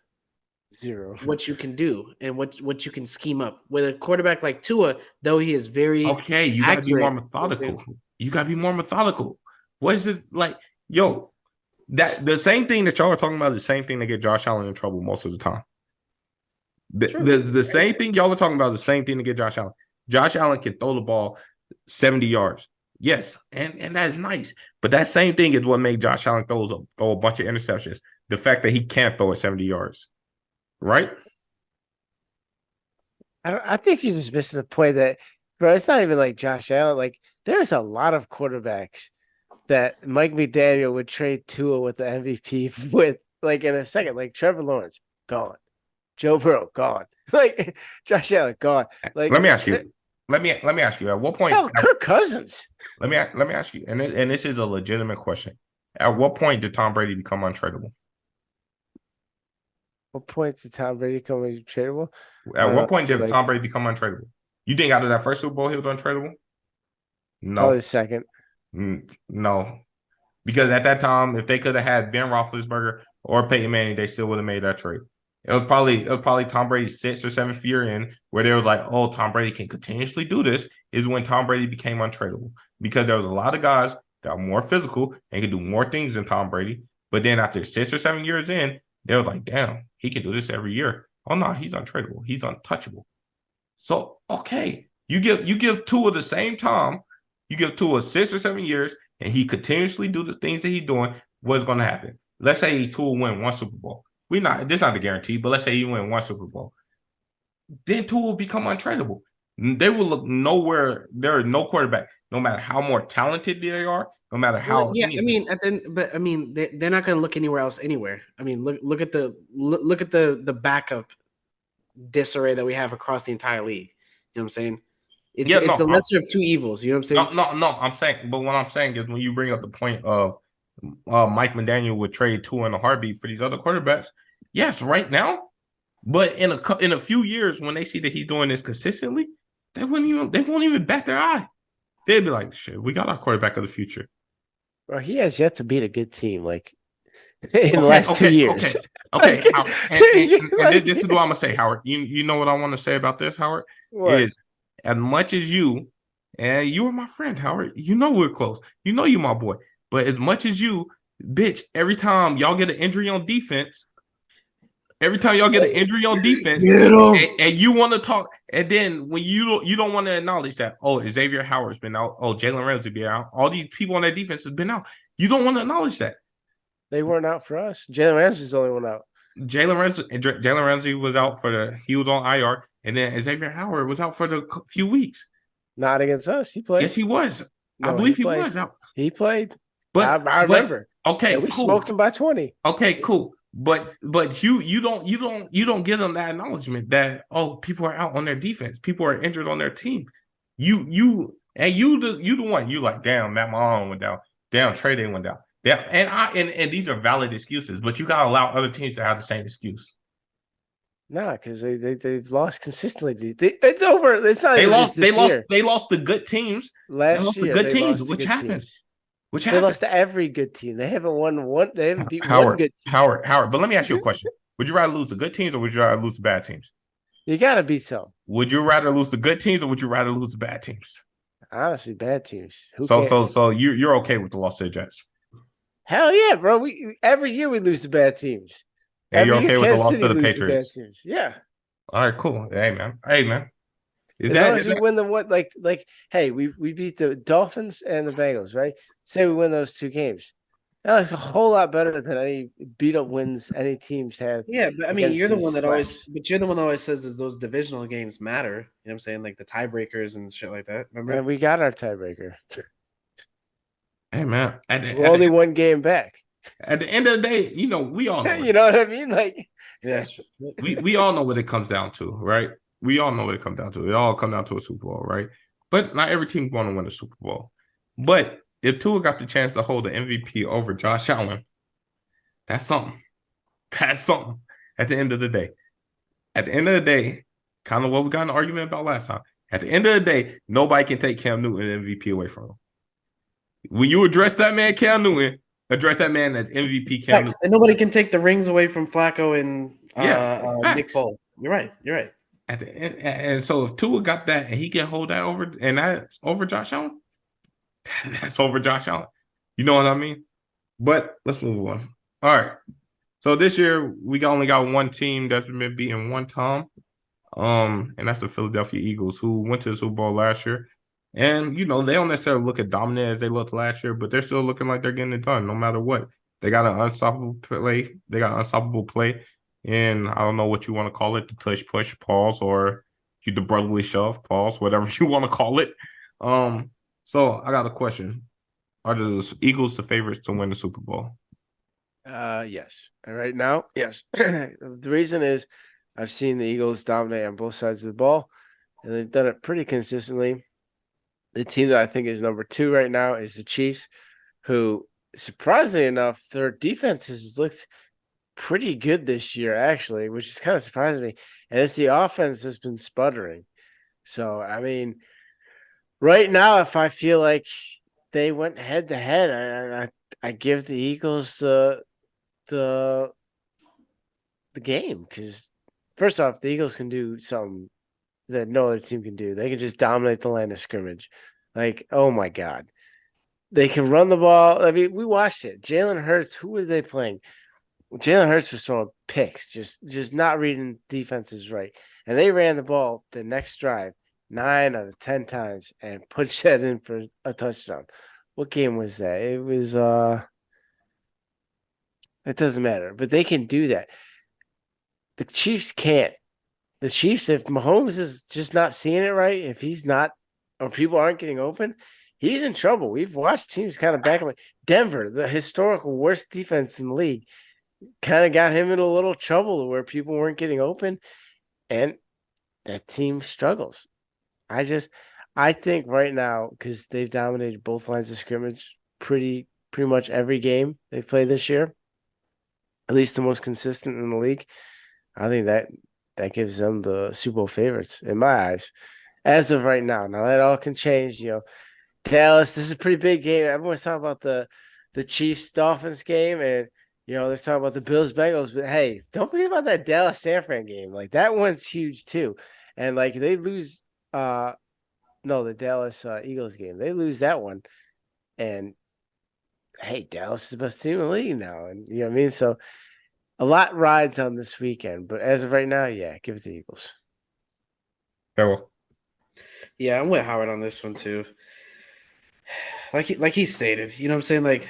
Zero. what you can do and what you can scheme up. With a quarterback like Tua, though he is very Okay, you gotta be more accurate. methodical. You gotta be more methodical. What is it like? Yo, that the same thing that y'all are talking about is the same thing that get Josh Allen in trouble most of the time. The same thing y'all are talking about is the same thing to get Josh Allen. Josh Allen can throw the ball 70 yards. Yes, and that is nice. But that same thing is what made Josh Allen throw a bunch of interceptions. The fact that he can't throw it 70 yards. Right? I think you're just missing the point that, bro, it's not even like Josh Allen. Like, there's a lot of quarterbacks that Mike McDaniel would trade Tua with the MVP with, like, in a second. Like Trevor Lawrence, gone. Joe Burrow, gone. Like Josh Allen, gone. Like, let me ask you. Let me ask you. At what point? Hell, Kirk Cousins. Let me ask you, and this is a legitimate question. At what point did Tom Brady become untradeable? What point did Tom Brady come untradeable? At what point did like- Tom Brady become untradeable? You think out of that first Super Bowl he was untradeable? No, Probably second. No, because at that time, if they could have had Ben Roethlisberger or Peyton Manning, they still would have made that trade. It was probably Tom Brady's 6th or 7th year in where they was like, oh, Tom Brady can continuously do this. Is when Tom Brady became untradeable because there was a lot of guys that are more physical and can do more things than Tom Brady. But then after 6 or 7 years in, they was like, damn, he can do this every year. Oh no, he's untradeable. He's untouchable. So okay, you give Tua the same time, you give Tua 6 or 7 years, and he continuously do the things that he's doing. What's going to happen? Let's say Tua win one Super Bowl. This not a guarantee, but let's say he win one Super Bowl. Then Tua will become untradeable. They will look nowhere. There is no quarterback, no matter how more talented they are, no matter how. Well, yeah, I mean, they're not going to look anywhere else. Anywhere. I mean, look at the backup disarray that we have across the entire league. You know what I'm saying? It's the lesser of two evils. You know what I'm saying? No. I'm saying, but what I'm saying is when you bring up the point of Mike McDaniel would trade Tua in a heartbeat for these other quarterbacks. Yes, right now, but in a few years when they see that he's doing this consistently, they won't even bat their eye. They'd be like, "Shit, we got our quarterback of the future." Bro, he has yet to beat a good team like in the last 2 years. Okay. Like, And this is what I'm gonna say, Howard. You know what I want to say about this, Howard? what? Is as much as you, and you are my friend, Howard. You know we're close. You know you my boy. But as much as you, bitch, every time y'all get an injury on defense, and you want to talk, and then when you don't want to acknowledge that, oh, Xavier Howard's been out, oh, Jalen Ramsey been out, all these people on that defense have been out. You don't want to acknowledge that. They weren't out for us. Jalen Ramsey's the only one out. Jalen Ramsey was out he was on IR, and then Xavier Howard was out for the few weeks. Not against us. He played. Yes, he was. No, I believe he played. was out. He played. But I remember. Okay, And we cool. smoked him by 20. Okay, cool. But you don't give them that acknowledgement that, oh, people are out on their defense, people are injured on their team. You the one. You like, damn, Matt Malone went down. Damn, Trey Day went down. Yeah, and these are valid excuses, but you gotta allow other teams to have the same excuse. No, because they've lost consistently. It's over. It's not They even just lost. They this lost. year. They lost the good teams. They Last lost the year good they teams. lost to Which good happens. teams. Which They happens. lost to every good team. They haven't won one. They haven't beat one Howard, good team. Howard. But let me ask you a question: would you rather lose the good teams or would you rather lose the bad teams? You gotta beat some. Would you rather lose the good teams or would you rather lose the bad teams? Honestly, bad teams. Who So cares? you're okay with the loss to the Jets, Hell yeah, bro. We every year we lose to bad teams. and you're Every year okay with the Kansas loss City to the loses to bad Patriots. teams. Yeah. All right, cool. Hey man. Is As long that, as is we that win the what like hey, we beat the Dolphins and the Bengals, right? Say we win those two games. That looks a whole lot better than any beat up wins any teams have Yeah, but I mean, against you're the these one that always, slaps. but you're the one that always says is those divisional games matter. You know what I'm saying? Like the tiebreakers and shit like that. Remember? And we got our tiebreaker. hey man? We're only one game back. At the end of the day, we all know You know what I mean? Like, Yes. we all know what it comes down to, right? We all know what it comes down to. It all comes down to a Super Bowl, right? But not every team going to win a Super Bowl. But if Tua got the chance to hold the MVP over Josh Allen, that's something. That's something. At the end of the day, kind of what we got in an argument about last time. At the end of the day, nobody can take Cam Newton MVP away from him. When you address that man, Cam Newton, address that man as MVP Cam Facts. Newton. And nobody can take the rings away from Flacco and Nick facts. Foles. You're right. You're right. At the end, and so if Tua got that and he can hold that over, and that's over Josh Allen, that's over Josh Allen. You know what I mean? But let's move on. All right. So this year we only got one team that's been beaten one time. And that's the Philadelphia Eagles, who went to the Super Bowl last year. And they don't necessarily look as dominant as they looked last year, but they're still looking like they're getting it done no matter what. They got an unstoppable play. And I don't know what you want to call it, the tush push, pause, or the brotherly shove, pause, whatever you want to call it. So I got a question. Are the Eagles the favorites to win the Super Bowl? Yes. Right now, yes. The reason is I've seen the Eagles dominate on both sides of the ball, and they've done it pretty consistently. The team that I think is number 2 right now is the Chiefs, who, surprisingly enough, their defense has looked pretty good this year, actually, which is kind of surprising me. And it's the offense that's been sputtering. So, I mean, right now, if I feel like they went head to head, I give the Eagles the game, because first off, the Eagles can do something that no other team can do. They can just dominate the line of scrimmage. Like, oh my God. They can run the ball. I mean, we watched it. Jalen Hurts, who were they playing? Jalen Hurts was throwing picks, just not reading defenses right. And they ran the ball the next drive 9 out of 10 times and put that in for a touchdown. What game was that? It was it doesn't matter, but they can do that. The Chiefs can't. The Chiefs, if Mahomes is just not seeing it right, if he's not, or people aren't getting open, he's in trouble. We've watched teams kind of back away. Denver, the historical worst defense in the league, kind of got him in a little trouble where people weren't getting open, and that team struggles. I think right now, because they've dominated both lines of scrimmage pretty much every game they've played this year, at least the most consistent in the league. I think that gives them the Super Bowl favorites in my eyes, as of right now. Now that all can change. Dallas, this is a pretty big game. Everyone's talking about the Chiefs Dolphins game, and they're talking about the Bills Bengals. But hey, don't forget about that Dallas San Fran game. Like, that one's huge too. And like, they lose, the Dallas Eagles game. They lose that one, and hey, Dallas is the best team in the league now, and you know what I mean. So a lot rides on this weekend, but as of right now, yeah, give it to the Eagles. Farewell. Yeah, I'm with Howard on this one too. Like he stated, you know what I'm saying? Like,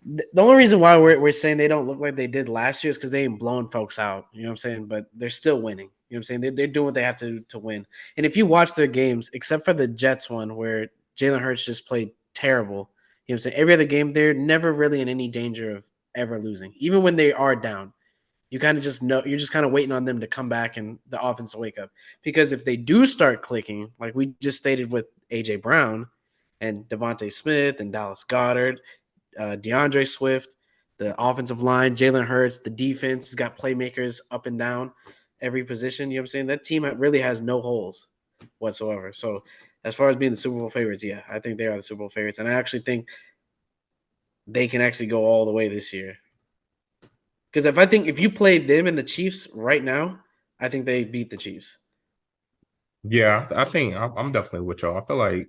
the only reason why we're saying they don't look like they did last year is because they ain't blowing folks out. You know what I'm saying? But they're still winning. You know what I'm saying? They're doing what they have to win. And if you watch their games, except for the Jets one where Jalen Hurts just played terrible, you know what I'm saying? Every other game, they're never really in any danger of ever losing, even when they are down. You kind of just know you're just kind of waiting on them to come back and the offense to wake up. Because if they do start clicking, like we just stated with AJ Brown and Devontae Smith and Dallas Goddard, DeAndre Swift, the offensive line, Jalen Hurts, the defense has got playmakers up and down every position. You know what I'm saying? That team really has no holes whatsoever. So as far as being the Super Bowl favorites, yeah, I think they are the Super Bowl favorites. And I actually think they can actually go all the way this year. Because if you play them and the Chiefs right now, I think they beat the Chiefs. Yeah, I think I'm definitely with y'all. I feel like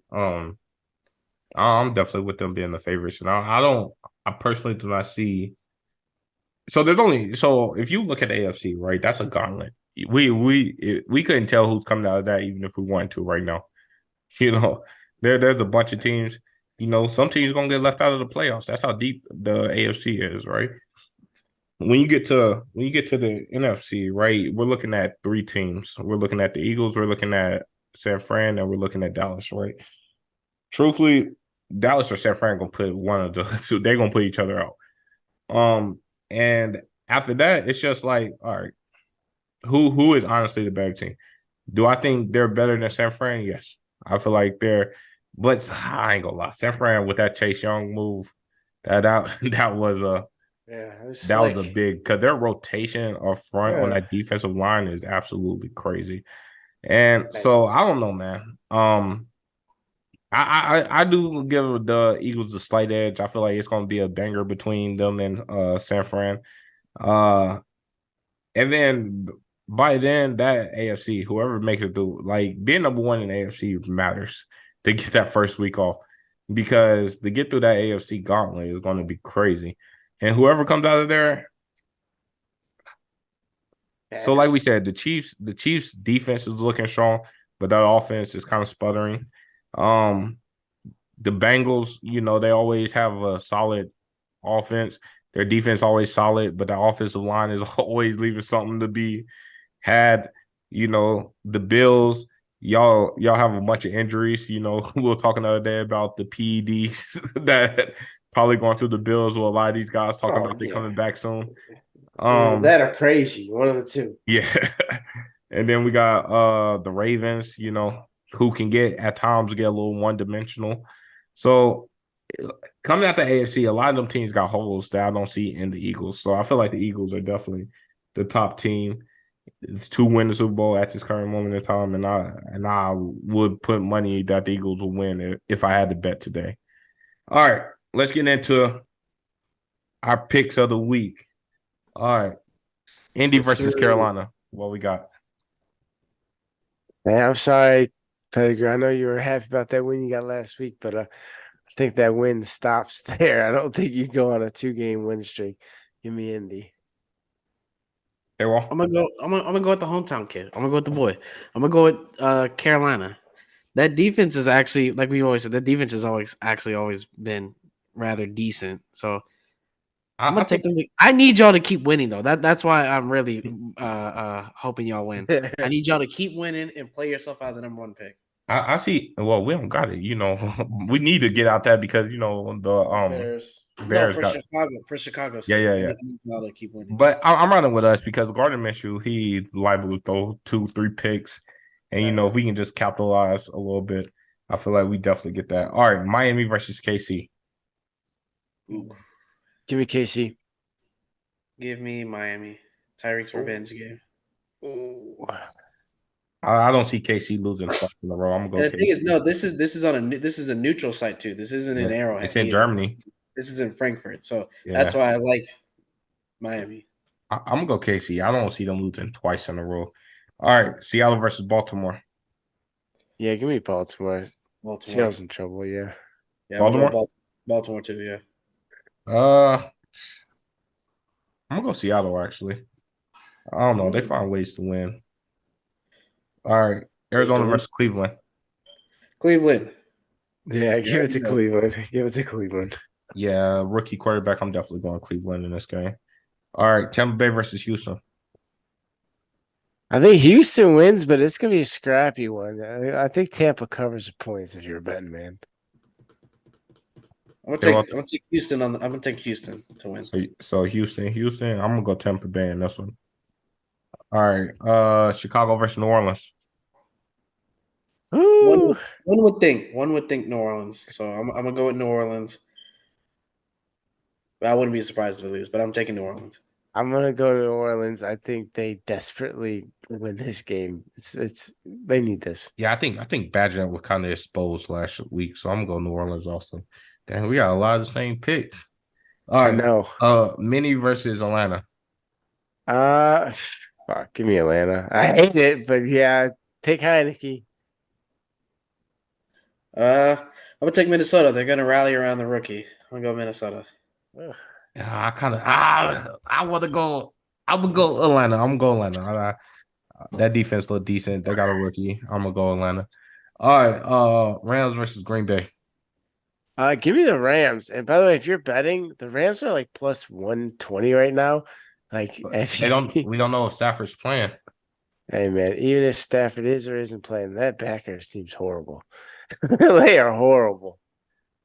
I'm definitely with them being the favorites, and I personally do not see. So if you look at the AFC, right, that's a gauntlet. We couldn't tell who's coming out of that even if we wanted to right now. You know, there's a bunch of teams. You know, some teams gonna get left out of the playoffs. That's how deep the AFC is, right? When you get to the NFC, right, we're looking at three teams. We're looking at the Eagles, we're looking at San Fran, and we're looking at Dallas, right? Truthfully, Dallas or San Fran gonna put one of the so they're gonna put each other out. And after that, it's just like, all right, who is honestly the better team? Do I think they're better than San Fran? Yes. I feel like but I ain't gonna lie. San Fran with that Chase Young move, that was a Yeah, it was that was a slick. big because their rotation up front on Yeah. that defensive line is absolutely crazy. And so I don't know, man. I do give the Eagles a slight edge. I feel like it's gonna be a banger between them and San Fran. Uh and then by then that AFC, whoever makes it through, like being number one in AFC matters to get that first week off because to get through that AFC gauntlet is gonna be crazy. And whoever comes out of there, so like we said, the Chiefs defense is looking strong, but that offense is kind of sputtering. Um, the Bengals, they always have a solid offense. Their defense always solid, but the offensive line is always leaving something to be had. The Bills, y'all have a bunch of injuries. We were talking the other day about the PEDs that probably going through the Bills. With a lot of these guys talking about they coming back soon. That are crazy. One of the two. Yeah. And then we got the Ravens, who can at times get a little one-dimensional. So coming out the AFC, a lot of them teams got holes that I don't see in the Eagles. So I feel like the Eagles are definitely the top team to win the Super Bowl at this current moment in time. And I would put money that the Eagles will win if I had to bet today. All right, let's get into our picks of the week. All right. Indy versus Carolina. What we got? Man, I'm sorry, Pettigrew. I know you were happy about that win you got last week, but I think that win stops there. I don't think you go on a 2-game win streak. Give me Indy. Hey, well, I'm gonna go with the hometown kid. I'm gonna go with the boy. I'm gonna go with Carolina. That defense is actually, like we always said, that defense has always been rather decent. So I'm gonna take them. I need y'all to keep winning though. That's why I'm really hoping y'all win. I need y'all to keep winning and play yourself out of the number one pick. I see. Well, we don't got it. We need to get out that because the Bears. Bears for got Chicago. For Chicago yeah, State. yeah, I yeah. need y'all to keep winning. But I'm running with us because Gardner Minshew, he liable to throw 2-3 picks, and if we can just capitalize a little bit, I feel like we definitely get that. All right, Miami versus KC. Ooh. Give me KC. Give me Miami. Tyreek's revenge game. Ooh. I don't see KC losing twice in a row. I'm gonna go And the thing is, KC. no, this is a neutral site too. This isn't in Arrowhead. It's in either. Germany. This is in Frankfurt, so Yeah. that's why I like Miami. I'm gonna go KC. I don't see them losing twice in a row. All right, Seattle versus Baltimore. Yeah, give me Baltimore. Seattle's in trouble, yeah. Yeah, Baltimore? Baltimore too, yeah. I'm gonna go Seattle actually. I don't know. They find ways to win. All right, Arizona versus Cleveland. Cleveland. Yeah, give it to Cleveland. Give it to Cleveland. Yeah, rookie quarterback. I'm definitely going Cleveland in this game. All right, Tampa Bay versus Houston. I think Houston wins, but it's gonna be a scrappy one. I think Tampa covers the points if you're a betting man. K-Walk. I'm gonna take Houston I'm gonna take Houston to win. So Houston. I'm gonna go Tampa Bay in this one. All right. Chicago versus New Orleans. Ooh, One would think New Orleans. So I'm gonna go with New Orleans. I wouldn't be surprised if they lose, but I'm taking New Orleans. I'm gonna go to New Orleans. I think they desperately win this game. It's they need this. Yeah, I think Badger was kind of exposed last week, so I'm gonna go New Orleans also. Damn, we got a lot of the same picks. All I right. know. Mini versus Atlanta. Fuck, give me Atlanta. I hate it, but yeah, take Heineke. I'm gonna take Minnesota. They're gonna rally around the rookie. I'm gonna go Minnesota. Ugh. Yeah, I want to go. I'm gonna go Atlanta. I'm gonna go Atlanta. That defense look decent. They got a rookie. I'm gonna go Atlanta. All right. Rams versus Green Bay. Give me the Rams. And by the way, if you're betting, the Rams are like plus 120 right now. Like, if We don't know if Stafford's playing. hey man, even if Stafford is or isn't playing, that Packers seems horrible. They are horrible.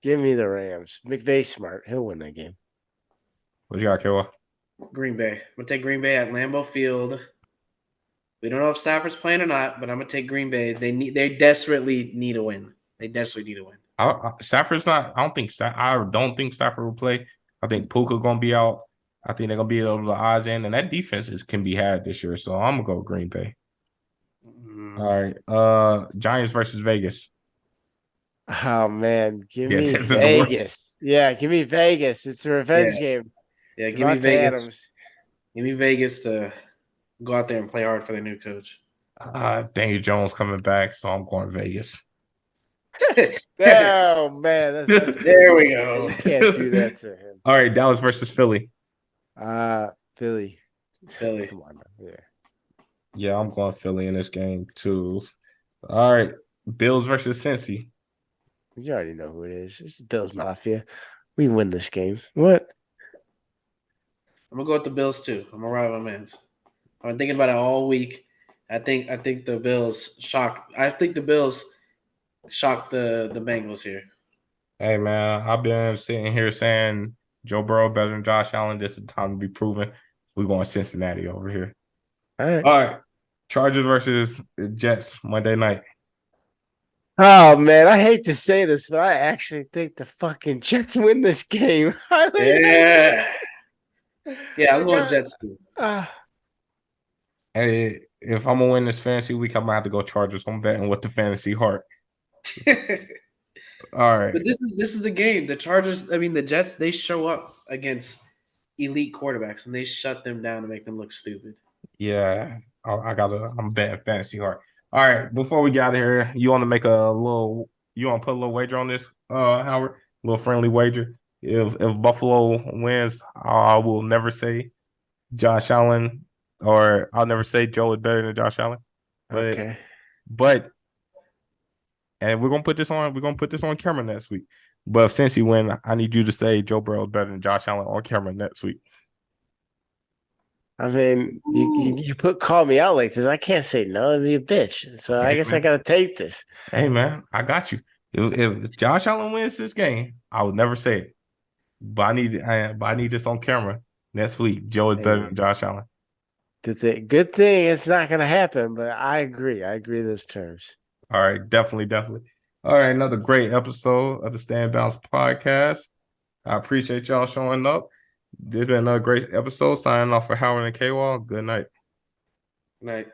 Give me the Rams. McVay smart. He'll win that game. What you got, Kayla? Green Bay. I'm gonna take Green Bay at Lambeau Field. We don't know if Stafford's playing or not, but I'm gonna take Green Bay. They desperately need a win. They desperately need a win. Stafford's not. I don't think Stafford will play. I think Puka gonna be out. I think they're gonna be able to odds in, and that defense can be had this year. So I'm gonna go Green Bay. All right. Giants versus Vegas. Oh man, give Yeah, me this is the worst. Vegas. Yeah, give me Vegas. It's a revenge game. Yeah, give me Devontae Vegas. Adams. Give me Vegas to go out there and play hard for their new coach. Daniel Jones coming back, so I'm going Vegas. Oh man, that's There we go. you can't do that to him. All right, Dallas versus Philly. Philly. Philly. Come on. Yeah. Yeah, I'm going Philly in this game too. All right, Bills versus Cincy. You already know who it is. It's the Bills Mafia. We win this game. What? I'm gonna go with the Bills too. I'm gonna ride my man's. I've been thinking about it all week. I think the Bills shocked. I think the Bills shocked the Bengals here. Hey man, I've been sitting here saying Joe Burrow better than Josh Allen. This is the time to be proven. We're going Cincinnati over here. All right. All right, Chargers versus Jets Monday night. Oh man, I hate to say this, but I actually think the fucking Jets win this game. Yeah, I'm going Jets too. Hey, if I'm gonna win this fantasy week, I'm gonna have to go Chargers. I'm betting with the fantasy heart. All right. But this is the game. The Chargers, the Jets, they show up against elite quarterbacks and they shut them down to make them look stupid. Yeah, I'm betting fantasy heart. All right, before we get out of here, you want to put a little wager on this, Howard? A little friendly wager. If Buffalo wins, I will never say Josh Allen, or I'll never say Joe is better than Josh Allen. Okay. But and we're gonna put this on camera next week. But since you win, I need you to say Joe Burrow is better than Josh Allen on camera next week. I mean, you call me out like this. I can't say no. I'd be a bitch. So I guess I gotta take this. Hey man, I got you. If Josh Allen wins this game, I would never say it. But I need this on camera next week. Joe is better than Josh Allen. Good thing it's not gonna happen, but I agree. I agree with those terms. All right, definitely. All right, another great episode of the Stand Bounce podcast. I appreciate y'all showing up. This has been another great episode. Signing off for Howard and K-Wall. Good night. Night.